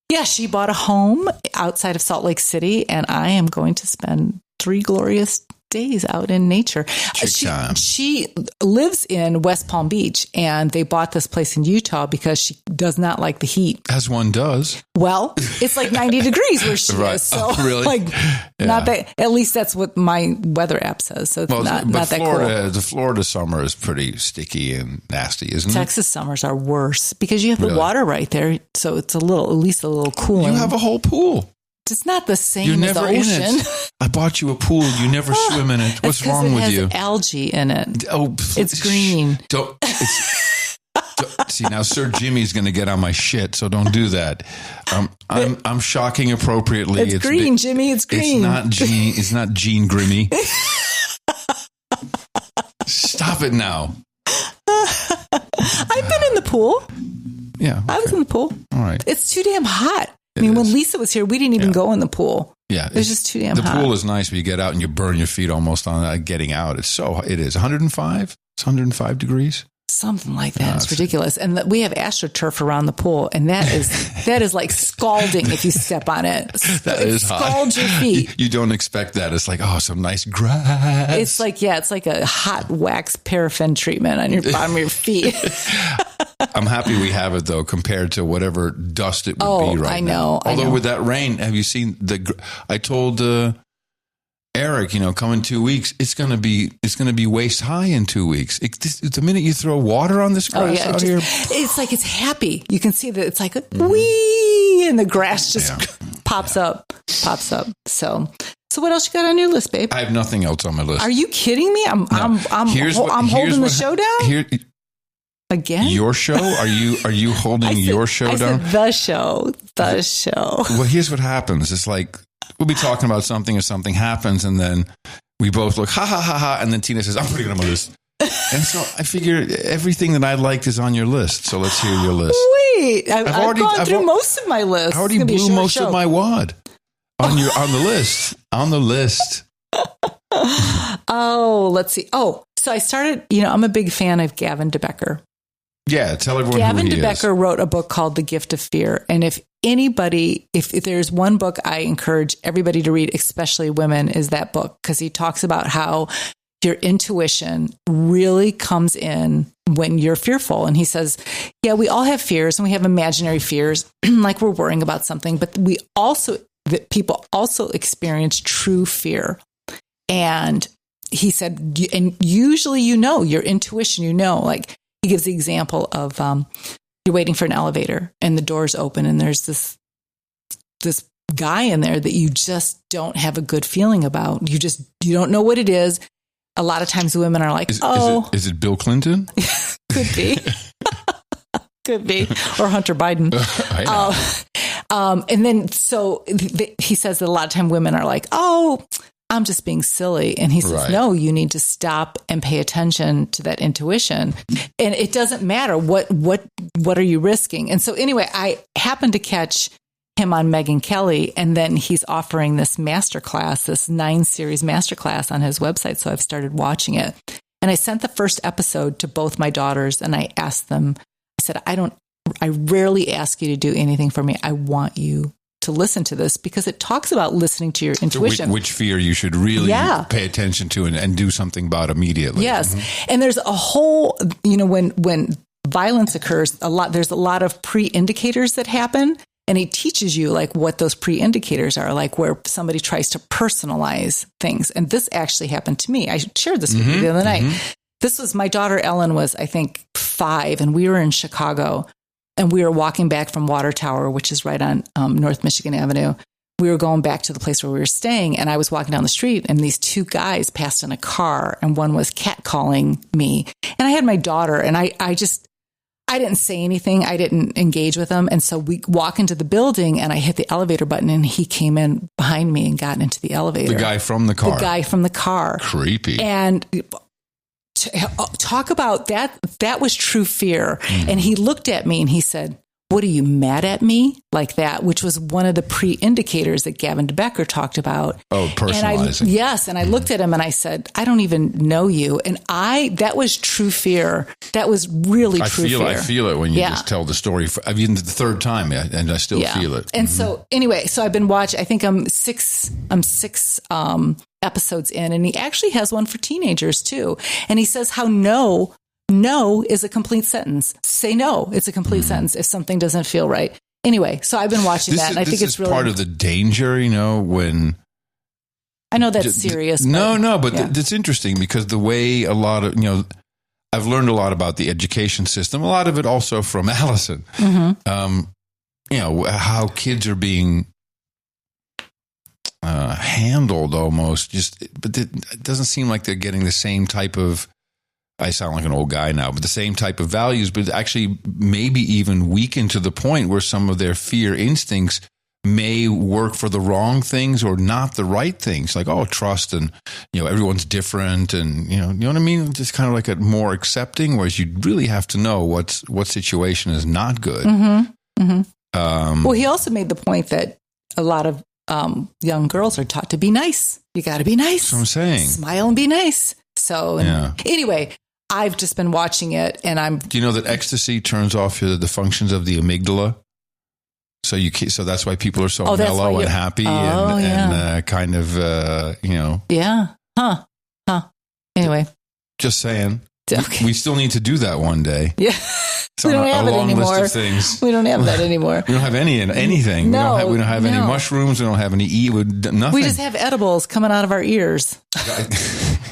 C: yeah, she bought a home outside of Salt Lake City, and I am going to spend 3 glorious days out in nature. She lives in West Palm Beach, and they bought this place in Utah because she does not like the heat.
B: As one does.
C: Well, it's like 90 degrees where she is. So
B: really?
C: Not that, at least that's what my weather app says. So it's not that cool.
B: The Florida summer is pretty sticky and nasty, isn't it?
C: Texas summers are worse because you have the water right there. So it's at least a little cooler.
B: You have a whole pool.
C: It's not the same as the ocean.
B: In it. I bought you a pool. You never swim in it. What's wrong with you?
C: It has algae in it.
B: Oh,
C: it's green.
B: See, now Sir Jimmy's going to get on my shit, so don't do that. I'm shocking appropriately.
C: It's green, Jimmy. It's green.
B: It's not Gene Grimmy. Stop it now.
C: I've been in the pool.
B: Yeah, okay.
C: I was in the pool.
B: All right.
C: It's too damn hot. When Lisa was here, we didn't even go in the pool.
B: Yeah.
C: It was just too damn hot.
B: The pool is nice, but you get out and you burn your feet almost on getting out. It is 105. It's 105 degrees.
C: Something like that. It's ridiculous. And we have AstroTurf around the pool, and that is like scalding if you step on it.
B: That is hot.
C: Scalds your feet.
B: You don't expect that. It's like, some nice grass.
C: It's like a hot wax paraffin treatment on your bottom of your feet.
B: I'm happy we have it, though, compared to whatever dust it would be right now. Although with that rain, have you seen I told Eric, come in 2 weeks, it's going to be waist high in 2 weeks. The minute you throw water on this grass out here.
C: It's like it's happy. You can see that it's like wee, and the grass just pops up. So what else you got on your list, babe?
B: I have nothing else on my list.
C: Are you kidding me? I'm holding the show down. Again?
B: Your show? Are you holding your show down?
C: The show.
B: Well, here's what happens. It's like we'll be talking about something or something happens, and then we both look, ha, ha, ha, ha, and then Tina says, I'm putting it on my list. And so I figure everything that I liked is on your list. So let's hear your list.
C: Wait, I've gone through most of my list.
B: I already blew most of my wad on the list. On the list.
C: Oh, let's see. Oh, So I started, I'm a big fan of Gavin DeBecker.
B: Yeah, tell everyone
C: Gavin
B: who he
C: DeBecker
B: is.
C: wrote a book called The Gift of Fear. And if there's one book I encourage everybody to read, especially women, is that book, because he talks about how your intuition really comes in when you're fearful. And he says, yeah, we all have fears and we have imaginary fears, like we're worrying about something, but people also experience true fear. And he said, and usually, your intuition, like he gives the example of you're waiting for an elevator and the doors open and there's this guy in there that you just don't have a good feeling about. You don't know what it is. A lot of times women are like, is it Bill Clinton? Could be. Could be. Or Hunter Biden. And then he says that a lot of time women are like, oh, I'm just being silly. And he says, no, you need to stop and pay attention to that intuition. And it doesn't matter what are you risking. And so anyway, I happened to catch him on Megyn Kelly, and then he's offering this masterclass, this 9-series masterclass on his website. So I've started watching it. And I sent the first episode to both my daughters and I asked them, I said, I rarely ask you to do anything for me. I want you to listen to this because it talks about listening to your intuition.
B: So which fear you should really pay attention to and do something about immediately.
C: Yes. Mm-hmm. And there's a whole, when violence occurs, there's a lot of pre-indicators that happen. And he teaches you like what those pre-indicators are, like where somebody tries to personalize things. And this actually happened to me. I shared this with you the other night. This was, my daughter Ellen was, I think, 5, and we were in Chicago. And we were walking back from Water Tower, which is right on North Michigan Avenue. We were going back to the place where we were staying, and I was walking down the street, and these 2 guys passed in a car, and one was catcalling me. And I had my daughter, and I didn't say anything. I didn't engage with him. And so we walk into the building, and I hit the elevator button, and he came in behind me and got into the elevator.
B: The guy from the car. Creepy.
C: And talk about that. That was true fear. And he looked at me and he said, what, are you mad at me? Like that, which was one of the pre-indicators that Gavin DeBecker talked about.
B: Oh, personalizing.
C: And I looked at him and I said, I don't even know you. And that was true fear. That was really true fear.
B: I feel it when you just tell the story. I mean, the third time, and I still feel it.
C: And so anyway, I've been watching, I think I'm six episodes in, and he actually has one for teenagers too. And he says how no is a complete sentence. Say no. It's a complete sentence if something doesn't feel right. Anyway, so I've been watching that, and I think it's really
B: part of the danger, when
C: I know that's serious.
B: But it's interesting because the way a lot of, I've learned a lot about the education system, a lot of it also from Allison. How kids are being handled almost, but it doesn't seem like they're getting the same type of, I sound like an old guy now, but the same type of values, but actually maybe even weakened to the point where some of their fear instincts may work for the wrong things or not the right things, like, trust and, everyone's different and, you know what I mean? Just kind of like a more accepting, whereas you really have to know what situation is not good. Well, he also made the point that a lot of young girls are taught to be nice. You got to be nice. That's what I'm saying.
C: Smile and be nice. So anyway, I've just been watching it, and do
B: you know that ecstasy turns off the functions of the amygdala? So that's why people are so mellow and happy and kind of,
C: Yeah. Huh. Anyway.
B: Just saying.
C: Okay.
B: We still need to do that one day.
C: Yeah. We don't have it anymore.
B: List of things.
C: We don't have that anymore.
B: We don't have anything.
C: No,
B: we don't have any mushrooms. We don't have any nothing.
C: We just have edibles coming out of our ears.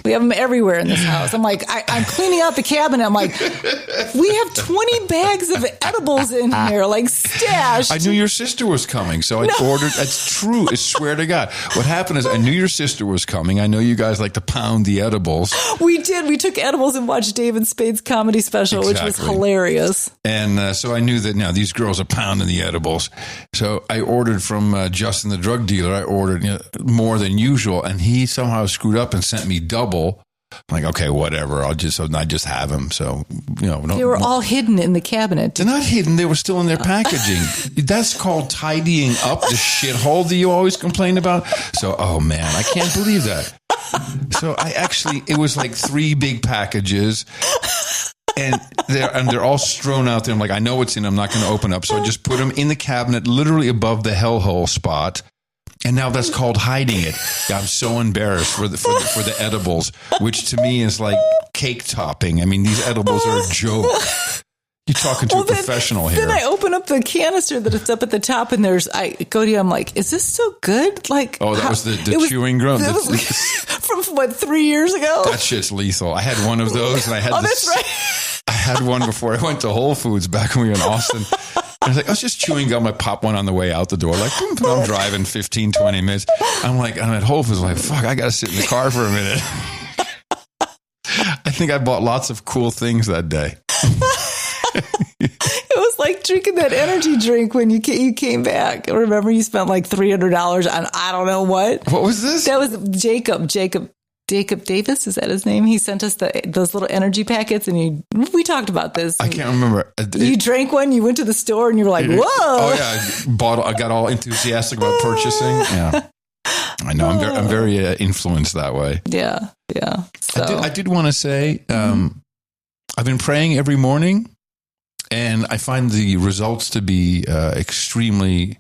C: We have them everywhere in this house. I'm like, I'm cleaning out the cabinet. I'm like, we have 20 bags of edibles in here, like stashed.
B: I knew your sister was coming, so I ordered. That's true. I swear to God. What happened is I knew your sister was coming. I know you guys like to pound the edibles.
C: We did. We took edibles and watched David Spade's comedy special, which was hilarious.
B: And so I knew that now these girls are pounding the edibles. So I ordered from Justin the drug dealer. I ordered more than usual, and he somehow screwed up and sent me double. I'm like, okay, whatever. I just have them. So,
C: they were all hidden in the cabinet.
B: They're not hidden. They were still in their packaging. That's called tidying up the shithole that you always complain about. So, oh man, I can't believe that. So it was like 3 big packages. And they're all strewn out there. I'm like, I know what's in them. I'm not going to open up. So I just put them in the cabinet, literally above the hellhole spot. And now that's called hiding it. I'm so embarrassed for the edibles, which to me is like cake topping. I mean, these edibles are a joke. You're talking to a professional here.
C: Then I open up the canister that it's up at the top, and I go to you. I'm like, is this so good? Like,
B: that was the chewing gum.
C: From what, 3 years ago?
B: That shit's lethal. I had one of those, and I had
C: that's right.
B: I had one before I went to Whole Foods back when we were in Austin. I was like, I was just chewing gum. I pop one on the way out the door. Like, I'm driving 15, 20 minutes. I'm at Whole Foods. I'm like, fuck, I got to sit in the car for a minute. I think I bought lots of cool things that day.
C: It was like drinking that energy drink when you came back. Remember, you spent like $300 on I don't know what.
B: What was this?
C: That was Jacob Davis. Is that his name? He sent us those little energy packets, and we talked about this.
B: I can't remember.
C: You drank one. You went to the store, and you were like, "Whoa!"
B: Oh yeah, I got all enthusiastic about purchasing. Yeah, I know. I'm very influenced that way.
C: Yeah. So.
B: I did want to say, I've been praying every morning. And I find the results to be extremely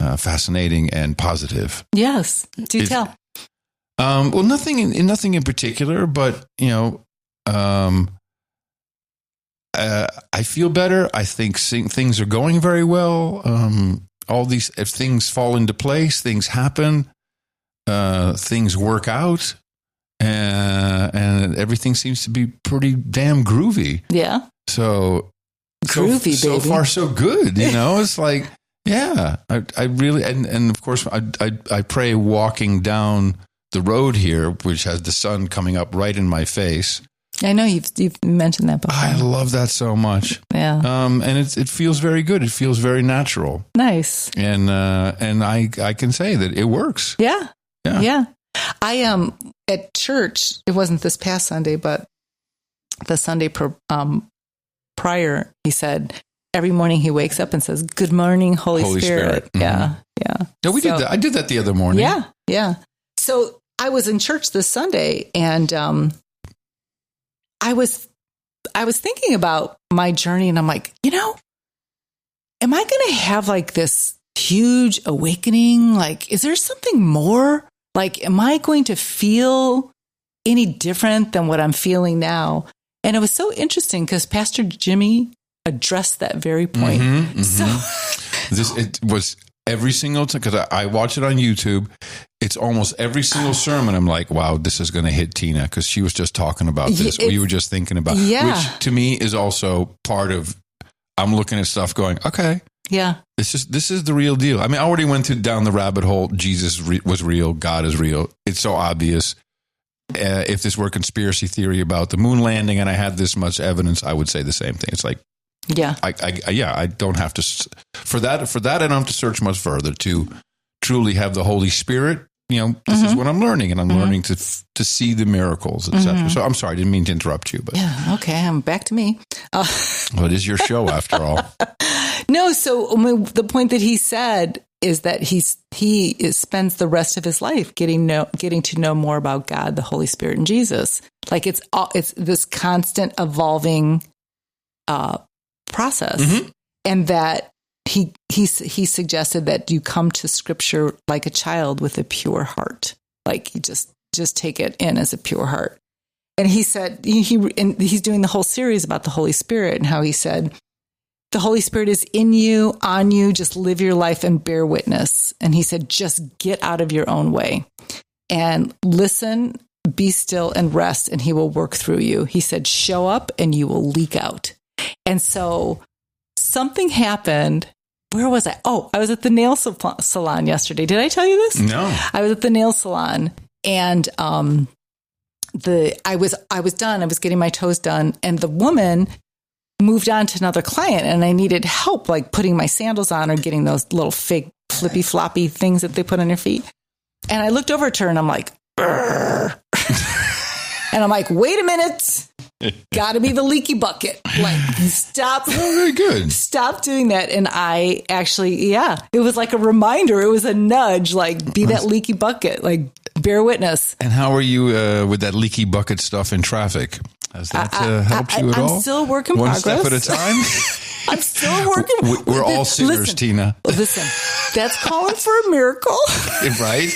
B: fascinating and positive.
C: Yes, do tell.
B: Well, nothing in particular, but I feel better. I think things are going very well. If things fall into place, things happen, things work out, and everything seems to be pretty damn groovy.
C: Yeah.
B: So
C: groovy,
B: so
C: baby.
B: far so good. It's like, yeah, I really, and of course I pray walking down the road here, which has the sun coming up right in my face.
C: I know you've mentioned that before.
B: I love that so much.
C: Yeah.
B: And it feels very good. It feels very natural.
C: Nice.
B: And I can say that it works.
C: Yeah. I at church, it wasn't this past Sunday, but the Sunday prior, he said every morning he wakes up and says, "Good morning, Holy Spirit."
B: Mm-hmm.
C: Yeah.
B: No, we did that. I did that the other morning.
C: Yeah. So I was in church this Sunday, and I was thinking about my journey, and I'm like, am I going to have like this huge awakening? Like, is there something more? Like, am I going to feel any different than what I'm feeling now? And it was so interesting because Pastor Jimmy addressed that very point. So
B: it was every single time, because I watch it on YouTube. It's almost every single sermon. I'm like, wow, this is going to hit Tina because she was just talking about this. Or you were just thinking about which to me is also part of, I'm looking at stuff going, okay.
C: Yeah.
B: This is the real deal. I mean, I already went down the rabbit hole. Jesus was real. God is real. It's so obvious. If this were a conspiracy theory about the moon landing and I had this much evidence, I would say the same thing. It's like, I don't have to for that. I don't have to search much further to truly have the Holy Spirit. This is what I'm learning, and I'm learning to see the miracles, etc. So I'm sorry, I didn't mean to interrupt you, but
C: yeah, okay, I'm back to me.
B: Well, it is your show after all.
C: No, so the point that he said is that he spends the rest of his life getting to know more about God, the Holy Spirit, and Jesus. Like it's this constant evolving process, and that he suggested that you come to Scripture like a child with a pure heart, like you just take it in as a pure heart. And he said he's doing the whole series about the Holy Spirit and how he said, the Holy Spirit is in you, on you, just live your life and bear witness. And he said, just get out of your own way and listen, be still and rest, and he will work through you. He said, show up and you will leak out. And so something happened. Where was I? Oh, I was at the nail salon yesterday. Did I tell you this?
B: No.
C: I was at the nail salon, and I was done. I was getting my toes done, and the woman moved on to another client, and I needed help, like putting my sandals on or getting those little fake flippy floppy things that they put on your feet. And I looked over at her, and I'm like, and I'm like, wait a minute. Got to be the leaky bucket. Like, stop.
B: Oh, very good.
C: Stop doing that. And I actually, it was like a reminder. It was a nudge, like, be that leaky bucket, like, bear witness.
B: And how are you with that leaky bucket stuff in traffic? Has that helped you at all?
C: I'm still a work in progress.
B: One step at a time?
C: I'm still working.
B: We're all sinners, Tina.
C: Listen, that's calling for a miracle.
B: Right?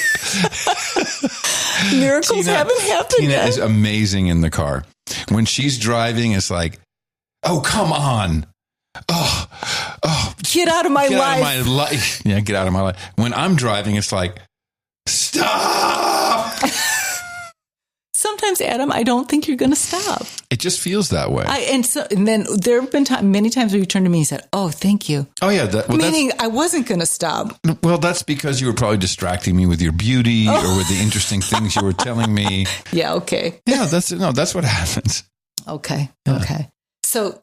C: Miracles haven't happened
B: Tina
C: yet.
B: is amazing in the car. When she's driving, it's like, oh, come on. Oh.
C: Get out of my life.
B: Get out of my life. Yeah, get out of my life. When I'm driving, it's like, stop.
C: Sometimes, Adam, I don't think you're going to stop.
B: It just feels that way.
C: And then there have been many times where you turned to me and said, "Oh, thank you."
B: Oh yeah,
C: meaning I wasn't going to stop.
B: Well, that's because you were probably distracting me with your beauty or with the interesting things you were telling me.
C: Yeah. Okay.
B: Yeah, that's what happens.
C: Okay. Okay. So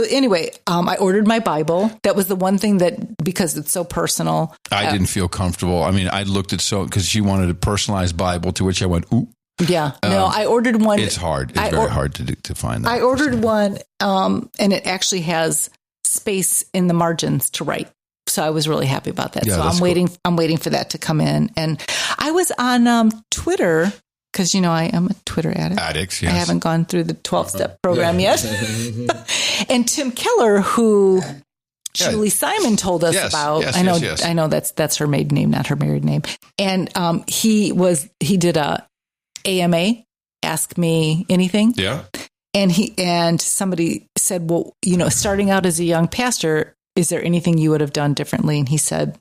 C: anyway, I ordered my Bible. That was the one thing that, because it's so personal,
B: I didn't feel comfortable. I mean, I looked at because she wanted a personalized Bible, to which I went, ooh.
C: Yeah, no, I ordered one.
B: It's hard. It's very hard to find that.
C: I ordered one, and it actually has space in the margins to write. So I was really happy about that.
B: Yeah,
C: so I'm waiting. Cool. I'm waiting for that to come in. And I was on Twitter because I am a Twitter addict.
B: Addicts, yes.
C: I haven't gone through the 12-step program yet. And Tim Keller, who Julie Simon told us about.
B: Yes.
C: I know that's her maiden name, not her married name. And he did a AMA, Ask Me Anything.
B: Yeah.
C: And somebody said, well, starting out as a young pastor, is there anything you would have done differently? And he said,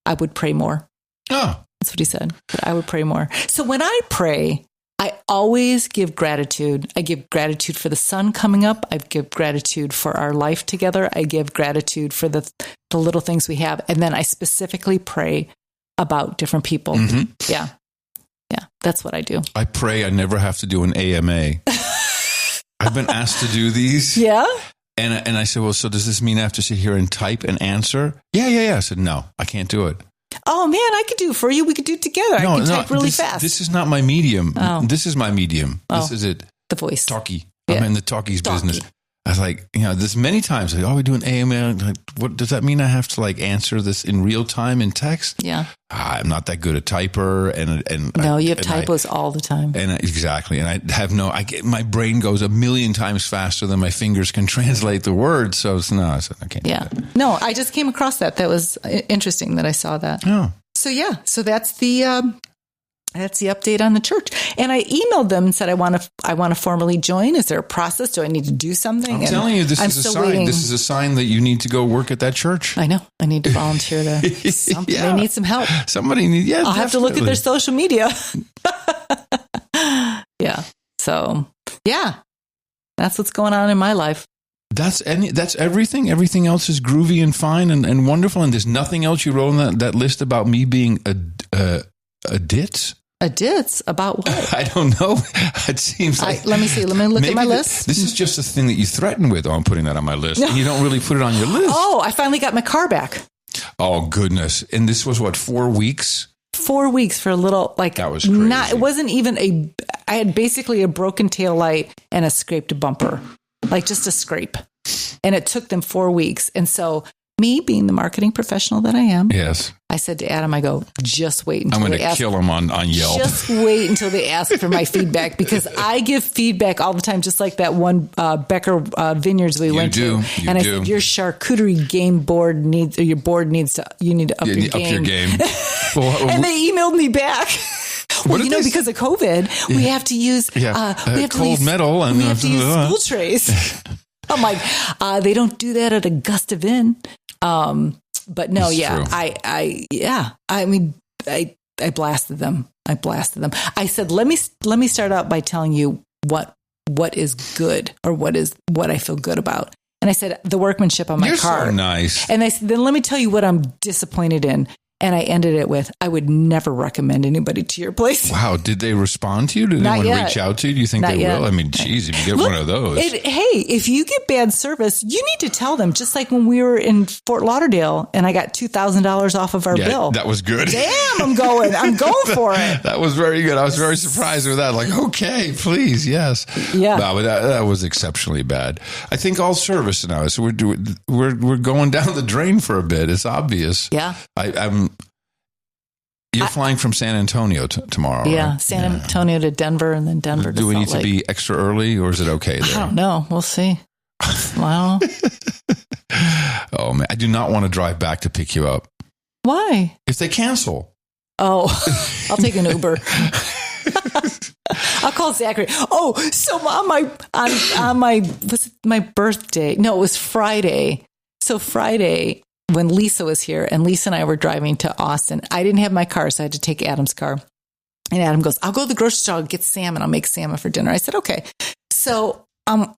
C: I would pray more.
B: Oh.
C: That's what he said. But I would pray more. So when I pray, I always give gratitude. I give gratitude for the sun coming up. I give gratitude for our life together. I give gratitude for the little things we have. And then I specifically pray about different people. Mm-hmm. Yeah. Yeah, that's what I do.
B: I pray I never have to do an AMA. I've been asked to do these.
C: Yeah?
B: And I said, well, so does this mean I have to sit here and type and answer? Yeah. I said, no, I can't do it.
C: Oh, man, I could do it for you. We could do it together. I can type really fast.
B: This is not my medium. Oh. This is my medium. This is it.
C: The voice.
B: Talkie. Yeah. I'm in the talkies business. I was like, there's many times, like, we do an AMA. Like, what does that mean? I have to answer this in real time in text?
C: Yeah.
B: I'm not that good a typer. And
C: no, you have typos all the time.
B: Exactly. And I have my brain goes a million times faster than my fingers can translate the words. So I said, I can't do that.
C: No, I just came across that. That was interesting that I saw that.
B: Oh.
C: So that's the update on the church. And I emailed them and said, I want to formally join. Is there a process? Do I need to do something?
B: I'm telling you, this is a sign. Waiting. This is a sign that you need to go work at that church.
C: I know. I need to volunteer to something. They need some help.
B: Somebody needs,
C: I'll have to look at their social media. Yeah. So, that's what's going on in my life.
B: That's everything. Everything else is groovy and fine and wonderful. And there's nothing else you wrote on that list about me being a ditz?
C: A ditz? About what?
B: I don't know. It seems like...
C: let me see. Let me look at my list.
B: This is just a thing that you threaten with. Oh, I'm putting that on my list. No. You don't really put it on your list.
C: Oh, I finally got my car back.
B: Oh, goodness. And this was, 4 weeks?
C: 4 weeks for a little,
B: that was crazy.
C: It wasn't even I had basically a broken tail light and a scraped bumper. Just a scrape. And it took them 4 weeks. And so... me being the marketing professional that I am,
B: yes,
C: I said to Adam, I go, just wait until
B: I'm going to kill him on Yelp.
C: Just wait until they ask for my feedback, because I give feedback all the time, just like that one Becker Vineyards we went to. I said, your charcuterie game board needs to up your game.
B: Up your game.
C: And they emailed me back. Well, because of COVID, we have to use
B: cold metal, and
C: we have to use school trays. I'm like, they don't do that at Augusta Inn. But no, I blasted them. I said, let me start out by telling you what is good, or what I feel good about. And I said, the workmanship on my car.
B: You're so nice.
C: And I said, then let me tell you what I'm disappointed in. And I ended it with, I would never recommend anybody to your place.
B: Wow. Did they respond to you? Did anyone reach out to you? Do you think they will? I mean, geez, if you get one of those.
C: Hey, if you get bad service, you need to tell them. Just like when we were in Fort Lauderdale and I got $2,000 off of our bill.
B: That was good.
C: Damn, I'm going for it.
B: That was very good. I was very surprised with that. Like, okay, please, yes.
C: Yeah.
B: No, but that was exceptionally bad. I think all service now. So we're going down the drain for a bit. It's obvious.
C: Yeah.
B: You're flying from San Antonio tomorrow.
C: Yeah,
B: right?
C: San Antonio to Denver and then Denver to
B: Do we
C: Salt
B: need to be extra early or is it okay there?
C: I don't know. We'll see. Wow.
B: Oh, man. I do not want to drive back to pick you up.
C: Why?
B: If they cancel.
C: Oh, I'll take an Uber. I'll call Zachary. Oh, so on my birthday? No, it was Friday. So Friday, when Lisa was here and Lisa and I were driving to Austin, I didn't have my car, so I had to take Adam's car. And Adam goes, I'll go to the grocery store, I'll get salmon. I'll make salmon for dinner. I said, okay. So I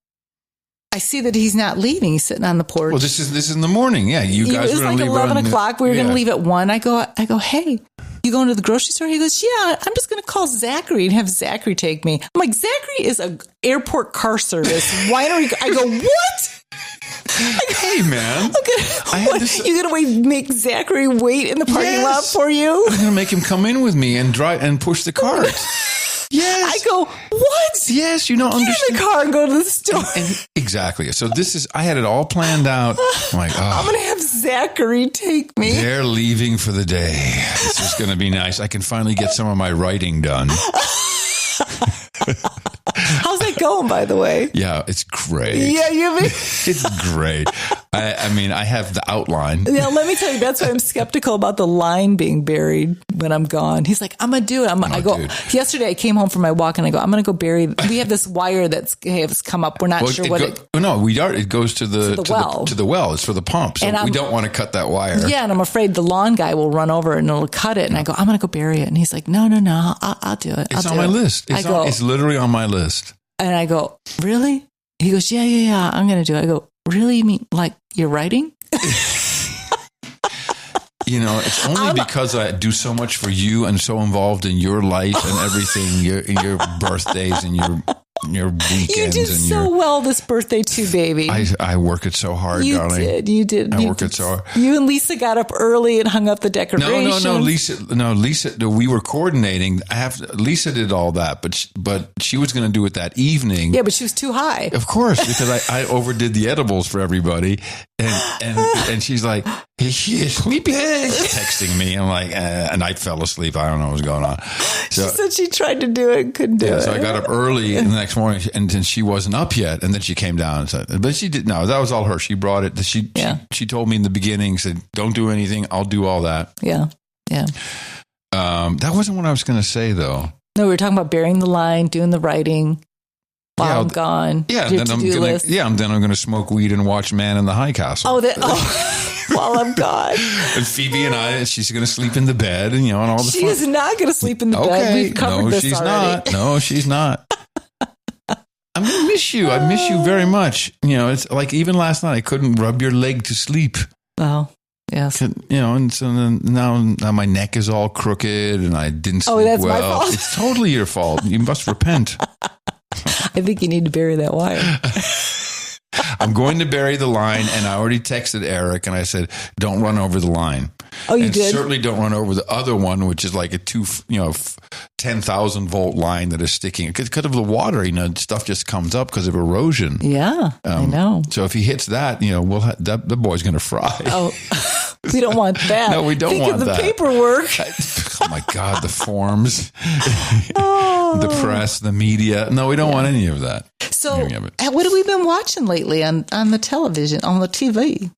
C: see that he's not leaving. He's sitting on the porch.
B: Well, this is in the morning. Yeah, you guys were going to leave.
C: It was like 11 o'clock. We were going to leave at 1. I go, hey, you going to the grocery store? He goes, yeah, I'm just going to call Zachary and have Zachary take me. I'm like, Zachary is an airport car service. Why don't we? I go, what?
B: Hey, man.
C: You going to make Zachary wait in the parking lot for you?
B: I'm going to make him come in with me and drive and push the cart. Yes.
C: I go, what?
B: Yes, you don't understand.
C: Get in the car and go to the store.
B: Exactly. So I had it all planned out. I'm like,
C: I'm going to have Zachary take me.
B: They're leaving for the day. This is going to be nice. I can finally get some of my writing done.
C: How's that going, by the way?
B: Yeah, it's great.
C: Yeah,
B: it's great. I mean, I have the outline.
C: Yeah, let me tell you, that's why I'm skeptical about the line being buried when I'm gone. He's like, I'm going to do it. Dude. Yesterday I came home from my walk and I go, I'm going to go bury. We have this wire that's come up. We're not sure what it.
B: No, it goes to the well. To the well. It's for the pump. So we don't want to cut that wire.
C: Yeah, and I'm afraid the lawn guy will run over and it'll cut it. And I go, I'm going to go bury it. And he's like, no, I'll do it.
B: It's on my list. It's literally on my list.
C: And I go, really? He goes, yeah, I'm going to do it. I go, really? You mean like you're writing?
B: It's only because I do so much for you and so involved in your life and everything, your birthdays and your weekends.
C: You did so well this birthday too, baby.
B: I work it so hard, darling.
C: You did.
B: I work it so hard.
C: You and Lisa got up early and hung up the decorations.
B: No, Lisa, we were coordinating. Lisa did all that, but she was going to do it that evening.
C: Yeah, but she was too high.
B: Of course, because I overdid the edibles for everybody. And she's like, hey, sleepy, texting me. I'm like, and I fell asleep. I don't know what was going on. So,
C: she said she tried to do it, couldn't do it.
B: So I got up early the next morning, and then she wasn't up yet. And then she came down and said, but she did. No, that was all her. She brought it. She told me in the beginning, said, don't do anything. I'll do all that.
C: Yeah.
B: That wasn't what I was going to say, though.
C: No, we were talking about burying the line, doing the writing. While I'm gone.
B: Yeah, then I'm going to smoke weed and watch Man in the High Castle.
C: While I'm gone.
B: And Phoebe and she's going to sleep in the bed and all the
C: She is not going to sleep in the bed. We've covered this already.
B: No, she's not. I'm going to miss you. I miss you very much. It's like even last night I couldn't rub your leg to sleep.
C: Oh, yes.
B: And so then now my neck is all crooked and I didn't sleep
C: that's
B: well.
C: My fault.
B: It's totally your fault. You must repent.
C: I think you need to bury that wire.
B: I'm going to bury the line, and I already texted Eric, and I said, don't run over the line.
C: Oh, you did?
B: Certainly don't run over the other one, which is like a 10,000 volt line that is sticking. Because of the water, stuff just comes up because of erosion.
C: Yeah, I know.
B: So if he hits that, the boy's going to fry.
C: Oh, we don't want that.
B: No, we don't want that.
C: Think of the paperwork.
B: Oh, my God, the forms, the press, the media. No, we don't want any of that.
C: So what have we been watching lately on the television, on the TV?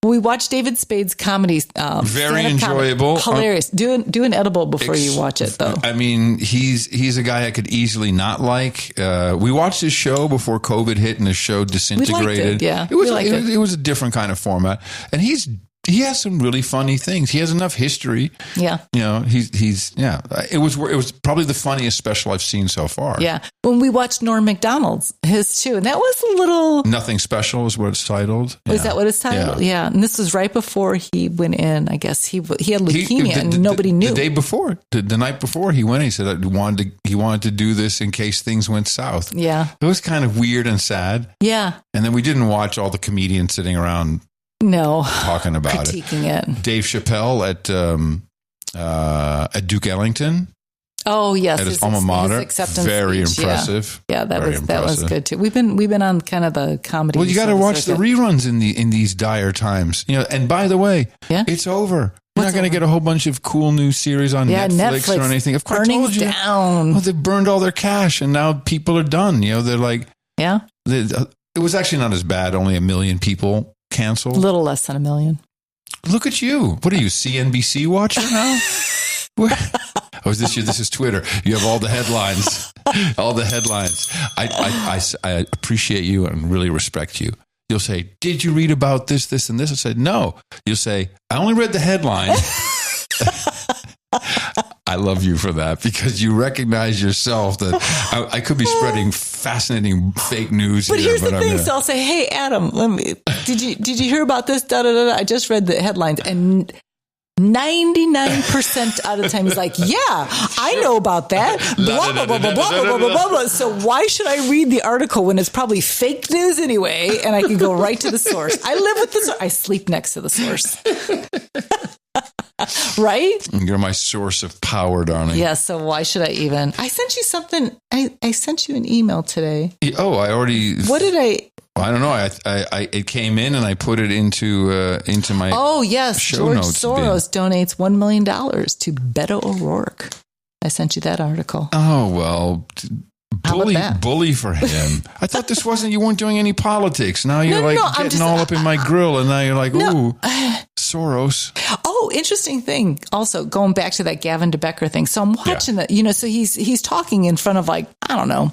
C: We watched David Spade's comedy.
B: Very enjoyable.
C: Hilarious. Do an edible before you watch it, though.
B: I mean, he's a guy I could easily not like. We watched his show before COVID hit and his show disintegrated.
C: We liked it, yeah.
B: It was a different kind of format. And he's he has some really funny things. He has enough history.
C: Yeah.
B: You know, he's It was probably the funniest special I've seen so far.
C: Yeah. When we watched Norm Macdonald's, his too, and that was a little...
B: Nothing Special is what it's titled.
C: Was that what it's titled? Yeah. And this was right before he went in. I guess he had leukemia and nobody knew.
B: The day before, the night before he went, he said he wanted to do this in case things went south.
C: Yeah.
B: It was kind of weird and sad.
C: Yeah.
B: And then we didn't watch all the comedians sitting around talking about
C: critiquing it.
B: Dave Chappelle at Duke Ellington.
C: Oh yes,
B: at his alma mater. Very
C: speech.
B: impressive.
C: Yeah, that was good too. We've been on kind of the comedy.
B: Well, you got to watch the reruns in these dire times. You know, and by the way, it's over. You're not going to get a whole bunch of cool new series on Netflix or anything. Of course, I told you.
C: Down.
B: Well, they burned all their cash, and now people are done. You know, they're like, it was actually not as bad. Only 1 million people canceled. A
C: little less than 1 million.
B: Look at you. What are you, CNBC watcher now? Oh, is this you? This is Twitter. You have all the headlines. All the headlines. I appreciate you and really respect you. You'll say, did you read about this, this, and this? I said, no. You'll say, I only read the headline. I love you for that because you recognize yourself that I could be spreading fascinating fake news
C: but
B: here.
C: Here's the thing. So I'll say, hey, Adam, did you hear about this? Da, da, da, da. I just read the headlines and 99% out of the time he's like, yeah, I know about that. Blah, blah, blah, blah, blah, blah, blah, blah, blah. So why should I read the article when it's probably fake news anyway? And I can go right to the source. I live with the source. I sleep next to the source. Right?
B: You're my source of power, darling.
C: Yeah, so why should I even? I sent you something. I sent you an email today.
B: Oh, I already...
C: What did I...
B: I don't know. I it came in and I put it into my
C: George
B: notes
C: Soros donates $1 million to Beto O'Rourke. I sent you that article.
B: Oh well, bully for him. I thought this wasn't. You weren't doing any politics. Now you're getting all up in my grill, and now you're like, ooh, Soros.
C: Oh, interesting thing. Also, going back to that Gavin DeBecker thing. So I'm watching that. You know, so he's talking in front of I don't know,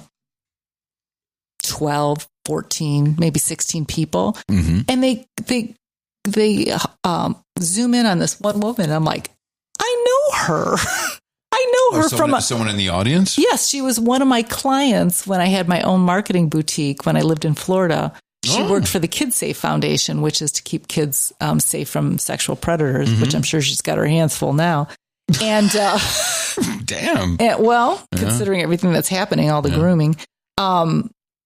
C: 12. 14, maybe 16 people. Mm-hmm. And they zoom in on this one woman. I'm like, I know her. I know her from
B: someone in the audience.
C: Yes. She was one of my clients when I had my own marketing boutique when I lived in Florida. She worked for the Kids Safe Foundation, which is to keep kids safe from sexual predators, which I'm sure she's got her hands full now. And
B: damn.
C: Considering everything that's happening, all the grooming.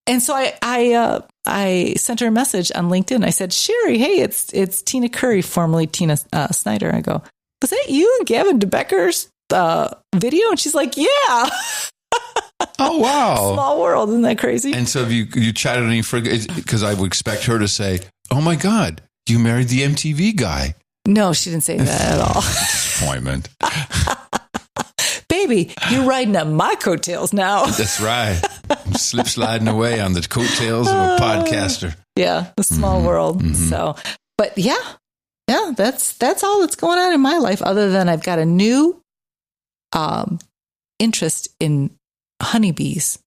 C: And so I sent her a message on LinkedIn. I said, Sherry, hey, it's Tina Curry, formerly Tina Snyder. I go, was that you and Gavin DeBecker's video? And she's like, yeah.
B: Oh, wow.
C: Small world. Isn't that crazy?
B: And so you chatted any because I would expect her to say, oh, my God, you married the MTV guy.
C: No, she didn't say that at all.
B: Disappointment.
C: Baby, you're riding up my coattails now.
B: That's right. I'm slip sliding away on the coattails of a podcaster.
C: Yeah, the small world. Mm-hmm. So, but yeah, that's all that's going on in my life. Other than I've got a new interest in honeybees.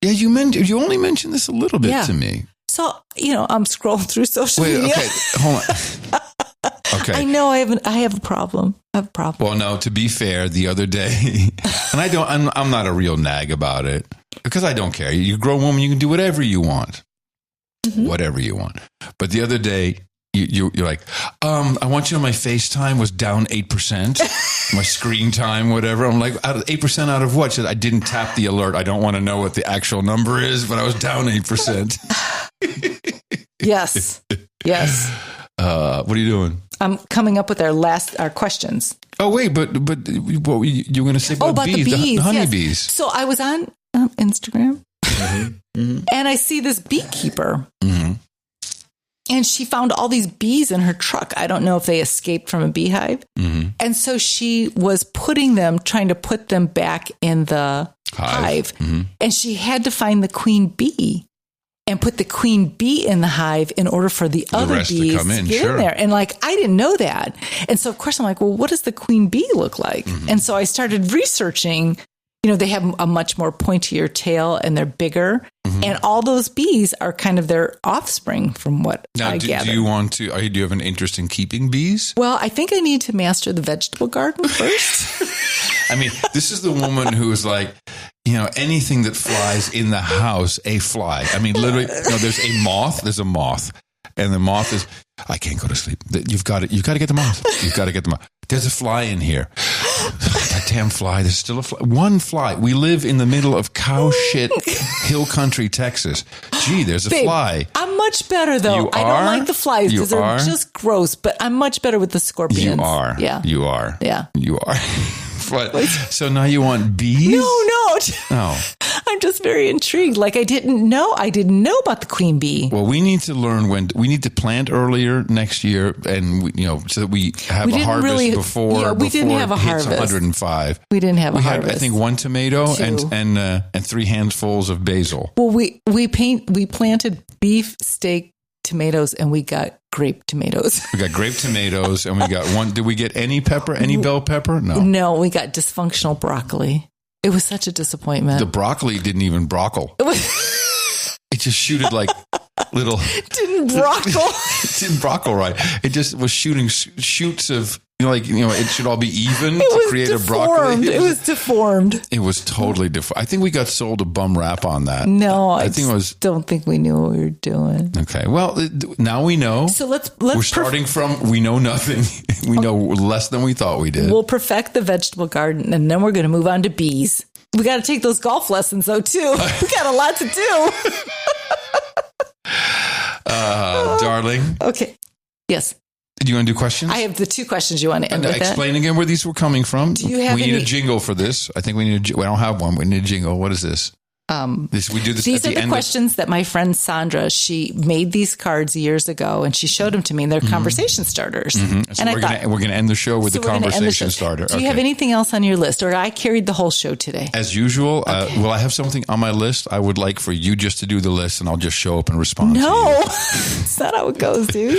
C: Yeah,
B: you only mentioned this a little bit to me.
C: So I'm scrolling through social media.
B: Okay, hold on. Okay.
C: I know I have a problem.
B: Well, no, to be fair, the other day, and I'm not a real nag about it because I don't care. You're a grown woman, you can do whatever you want. Mm-hmm. Whatever you want. But the other day, you're like, I want you to know my FaceTime was down 8%. My screen time, whatever. I'm like, 8% out of what? She said, I didn't tap the alert. I don't want to know what the actual number is, but I was down 8%.
C: Yes.
B: What are you doing?
C: I'm coming up with our questions.
B: Oh wait, but what you were going to say about bees,
C: the bees,
B: the honeybees?
C: Yes. So I was on Instagram, and I see this beekeeper, and she found all these bees in her truck. I don't know if they escaped from a beehive, and so she was trying to put them back in the hive, and she had to find the queen bee. And put the queen bee in the hive in order for the other bees to get in there. And I didn't know that. And so, of course, I'm like, well, what does the queen bee look like? And so I started researching, they have a much more pointier tail and they're bigger. And all those bees are kind of their offspring from what
B: now,
C: I gather.
B: Do you want to, do you have an interest in keeping bees?
C: Well, I think I need to master the vegetable garden first.
B: I mean, this is the woman who is like, anything that flies in the house, a fly. I mean, literally, there's a moth, and the moth is, I can't go to sleep. You've got to get the moth. You've got to get the moth. There's a fly in here. That damn fly. There's still a fly. One fly. We live in the middle of cow shit, hill country, Texas. Gee, there's a fly.
C: I'm much better, though. I don't like the flies because they're just gross, but I'm much better with the scorpions.
B: You are.
C: Yeah.
B: You are.
C: Yeah.
B: You are. But, so now you want bees?
C: No.
B: Oh.
C: I'm just very intrigued. Like I didn't know about the queen bee.
B: Well, we need to learn we need to plant earlier next year, and so that we have a harvest before.
C: We didn't have a harvest.
B: 105.
C: We didn't have a harvest.
B: We had, I think, 1 tomato and 3 handfuls of basil.
C: Well, we planted beefsteak tomatoes, and we got grape tomatoes.
B: We got grape tomatoes, and we got one. Did we get any pepper? Any bell pepper? No.
C: No, we got dysfunctional broccoli. It was such a disappointment.
B: The broccoli didn't even brockle. It just shooted like little.
C: Didn't brockle.
B: It didn't brockle right. It just was shooting shoots of. It should all be even to create a broccoli.
C: It was deformed.
B: It was totally deformed. I think we got sold a bum rap on that.
C: No, I think it was. Don't think we knew what we were doing.
B: Okay, well, now we know.
C: So let's.
B: We're starting from we know nothing. We know less than we thought we did.
C: We'll perfect the vegetable garden, and then we're going to move on to bees. We got to take those golf lessons, though, too. We got a lot to do.
B: Darling.
C: Okay. Yes.
B: Do you want to do questions?
C: I have the 2 questions you want to end with.
B: Explain again where these were coming from.
C: Do you have
B: we need a jingle for this. I think we don't have one. We need a jingle. What is this? We do this.
C: These are the questions that my friend Sandra, she made these cards years ago, and she showed them to me, and they're conversation starters.
B: Mm-hmm. So and we're going to end the show with the conversation starter.
C: Do you have anything else on your list, or I carried the whole show today?
B: As usual, will I have something on my list? I would like for you just to do the list, and I'll just show up and respond.
C: No, it's not how it goes, dude.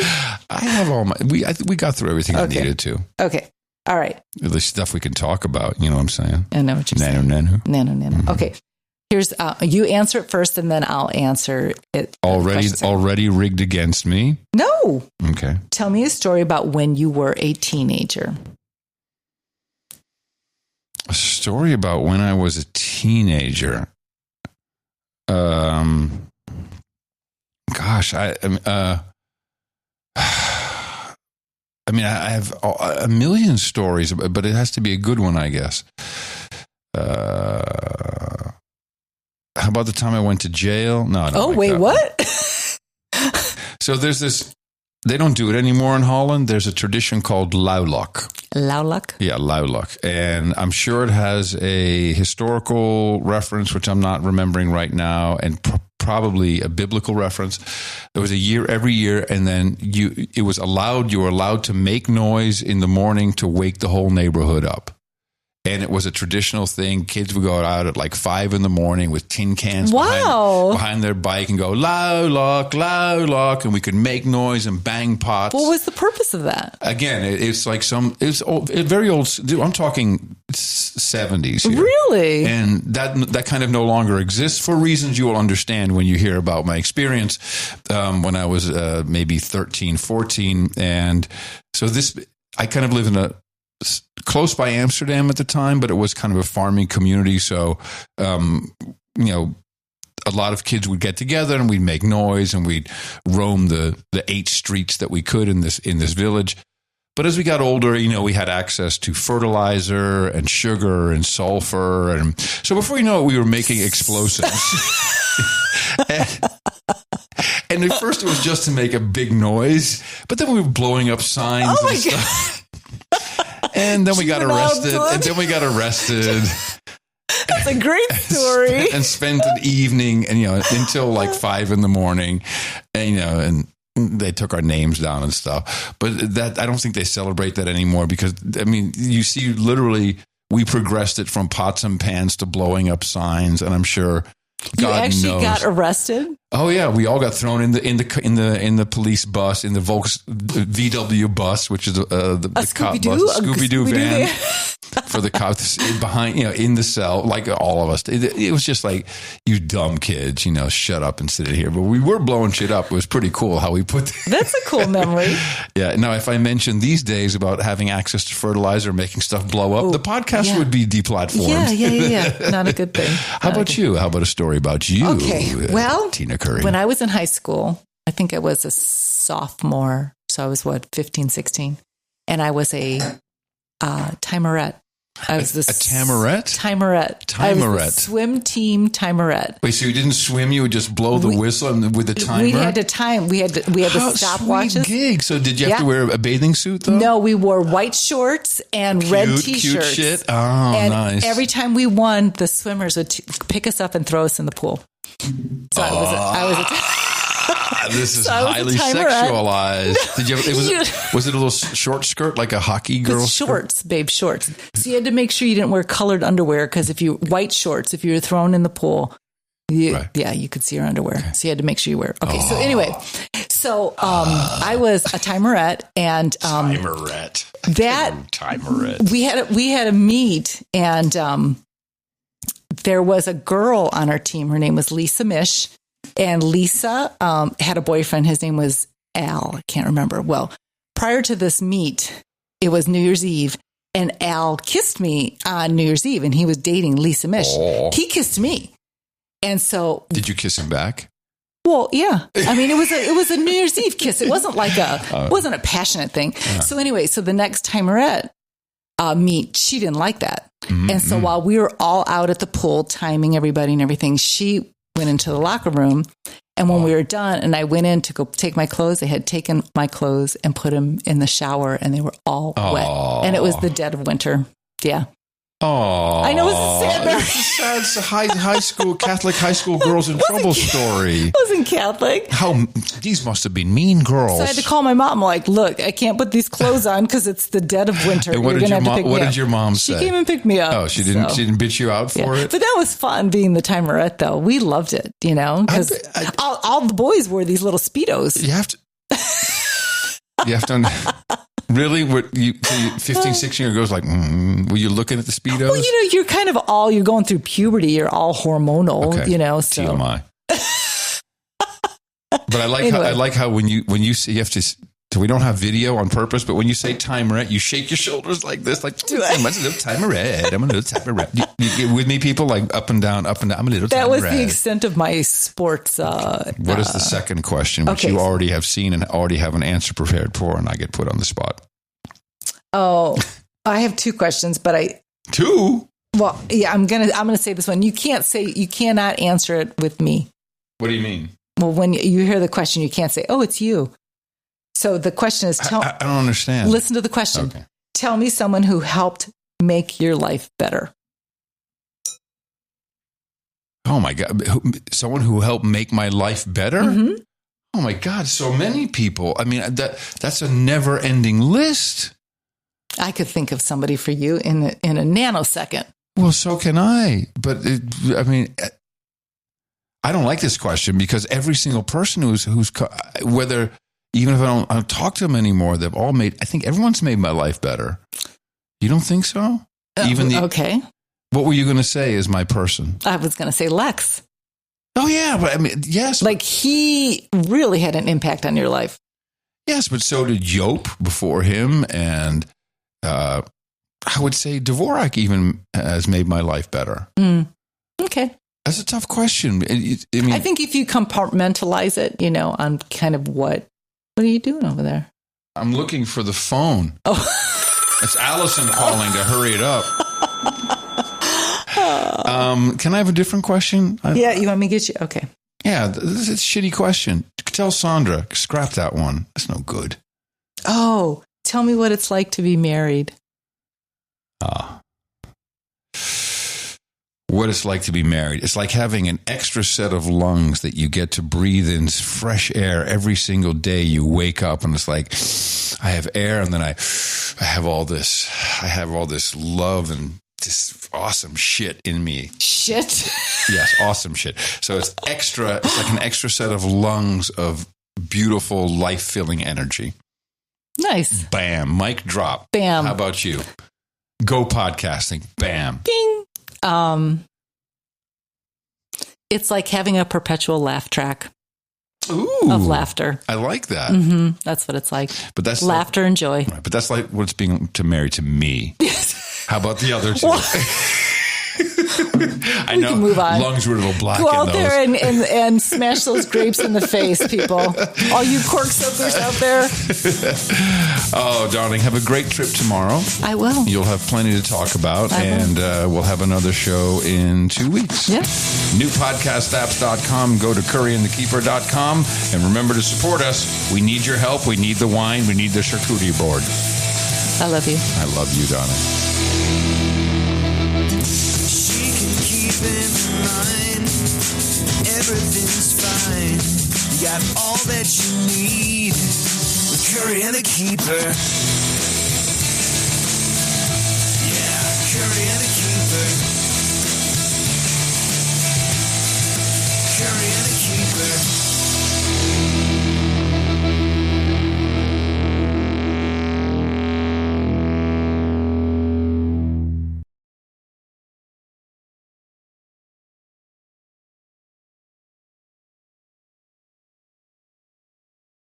B: I have all my. We got through everything I needed to.
C: Okay. All right.
B: The stuff we can talk about. You know what I'm saying?
C: I know what you're saying. Nano. Mm-hmm. Okay. Here's you answer it first, and then I'll answer it.
B: Already rigged against me?
C: No.
B: Okay.
C: Tell me a story about when you were a teenager.
B: A story about when I was a teenager. Gosh, I have a million stories, but it has to be a good one, I guess. How about the time I went to jail? No, I don't.
C: Oh, wait, what?
B: So there's this, they don't do it anymore in Holland. There's a tradition called Luilak.
C: Luilak?
B: Yeah, Luilak. And I'm sure it has a historical reference, which I'm not remembering right now, and probably a biblical reference. There was a year every year, and then you were allowed to make noise in the morning to wake the whole neighborhood up. And it was a traditional thing. Kids would go out at like 5 a.m. with tin cans behind their bike and go, Luilak, Luilak, and we could make noise and bang pots.
C: What was the purpose of that?
B: Again, it's like very old. I'm talking 70s here.
C: Really?
B: And that kind of no longer exists for reasons you will understand when you hear about my experience when I was maybe 13, 14. And so I kind of live in a close by Amsterdam at the time, but it was kind of a farming community. So, a lot of kids would get together and we'd make noise and we'd roam the 8 streets that we could in this village. But as we got older, we had access to fertilizer and sugar and sulfur. And so before you know it, we were making explosives. And at first it was just to make a big noise, but then we were blowing up signs and stuff. And then we got arrested.
C: That's a great story.
B: And spent an evening, until like 5 a.m. And they took our names down and stuff. But I don't think they celebrate that anymore because, you see, literally, we progressed it from pots and pans to blowing up signs, and I'm sure God knows.
C: You actually got arrested?
B: Oh yeah, we all got thrown in the police bus, in the VW bus, which is the cop bus, Scooby-Doo van for the cops behind, in the cell, like all of us. It was just like, you dumb kids, shut up and sit in here. But we were blowing shit up. It was pretty cool how we put
C: That's a cool memory.
B: Yeah. Now, if I mentioned these days about having access to fertilizer, making stuff blow up, the podcast would be deplatformed.
C: Yeah. Not a good thing.
B: How about you? How about a story about you?
C: Okay. Well,
B: Tina Curry.
C: When I was in high school, I think I was a sophomore. So I was 15, 16. And I was a Timerette. I was
B: a Timerette?
C: Timerette. I was the swim team Timerette.
B: Wait, so you didn't swim? You would just blow the whistle with the timer?
C: We had to time. We had the stopwatches.
B: Gig. So did you have to wear a bathing suit though?
C: No, we wore white shorts and red t-shirts.
B: Cute shit. Oh,
C: and
B: nice.
C: Every time we won, the swimmers would pick us up and throw us in the pool. So I was a
B: this is highly sexualized. Did you? Was it a little short skirt like a hockey girl?
C: Shorts, babe, shorts. So you had to make sure you didn't wear colored underwear because if you were thrown in the pool, you could see your underwear. Okay. So you had to make sure you wear. Okay, so anyway, I was a Timerette and
B: Timerette.
C: We had a meet and there was a girl on our team. Her name was Lisa Mish. And Lisa had a boyfriend. His name was Al. I can't remember. Well, prior to this meet, it was New Year's Eve. And Al kissed me on New Year's Eve. And he was dating Lisa Mish. Oh. He kissed me. And so...
B: Did you kiss him back?
C: Well, yeah. I mean, it was a New Year's Eve kiss. It wasn't like wasn't a passionate thing. Yeah. So anyway, the next Timerette meet, she didn't like that. Mm-hmm. And so while we were all out at the pool, timing everybody and everything, she went into the locker room, and when we were done and I went in to go take my clothes, they had taken my clothes and put them in the shower and they were all wet, and it was the dead of winter. Yeah.
B: Oh,
C: I know it's a sad memory.
B: It's a high school Catholic high school girls in trouble story.
C: It wasn't Catholic.
B: These must have been mean girls.
C: So I had to call my mom. I'm like, look, I can't put these clothes on because it's the dead of winter.
B: And what did your mom say?
C: She came and picked me up.
B: Oh, she didn't. She didn't bitch you out for it.
C: But that was fun being the Timerette, though. We loved it, because all the boys wore these little Speedos.
B: You have to. Really? 15, 16 year olds like, were you looking at the Speedos?
C: Well, you're kind of you're going through puberty. You're all hormonal, so.
B: TMI. But I like how when you say you have to, so we don't have video on purpose, but when you say Timerette, you shake your shoulders like this, like, I'm a little Timerette. I'm a little Timerette. You get with me, people, like up and down, up and down. I'm a little Timerette.
C: That was the extent of my sports.
B: What is the second question, which you already have seen and already have an answer prepared for, and I get put on the spot?
C: Oh, I have two questions, but
B: Two?
C: Well, yeah, I'm gonna say this one. You cannot answer it with me.
B: What do you mean?
C: Well, when you hear the question, you can't say, "Oh, it's you." So the question is,
B: I don't understand.
C: Listen to the question. Okay. Tell me someone who helped make your life better.
B: Oh my God. Someone who helped make my life better? Mm-hmm. Oh my God. So many people. I mean, that's a never ending list.
C: I could think of somebody for you in a nanosecond.
B: Well, so can I. But I don't like this question because every single person who's whether, even if I don't talk to them anymore, they've all I think everyone's made my life better. You don't think so?
C: Okay.
B: What were you going to say is my person?
C: I was going to say Lex.
B: Oh, yeah. But I mean, yes.
C: Like he really had an impact on your life.
B: Yes, but so did Jope before him. And I would say Dvorak even has made my life better.
C: Mm. Okay.
B: That's a tough question.
C: I think if you compartmentalize it, on kind of what are you doing over there?
B: I'm looking for the phone. Oh. It's Allison calling to hurry it up. Can I have a different question?
C: Yeah, you want me to get you? Okay.
B: Yeah, this is a shitty question. Tell Sandra, scrap that one. That's no good.
C: Oh, tell me what it's like to be married.
B: What it's like to be married. It's like having an extra set of lungs that you get to breathe in fresh air every single day. You wake up and it's like, I have air, and then I have all this love and this awesome shit in me.
C: Shit.
B: Yes, awesome shit. So it's like an extra set of lungs of beautiful, life-filling energy.
C: Nice.
B: Bam. Mic drop.
C: Bam.
B: How about you? Go podcasting. Bam.
C: Ding. It's like having a perpetual laugh track.
B: Ooh,
C: of laughter.
B: I like that.
C: Mm-hmm. That's what it's like.
B: But that's
C: laughter and joy.
B: Right, but that's like what it's being to married to me. How about the other two?
C: Well,
B: I know.
C: Can move on.
B: Lungs were a little black.
C: Go out there and smash those grapes in the face, people. All you cork soakers out there.
B: Oh, darling, have a great trip tomorrow.
C: I will.
B: You'll have plenty to talk about, and we'll have another show in 2 weeks.
C: Yeah.
B: Newpodcastapps.com. Go to curryandthekeeper.com, and remember to support us. We need your help. We need the wine. We need the charcuterie board.
C: I love you.
B: I love you, darling.
A: In line, everything's fine. You got all that you need. Curry and the Keeper.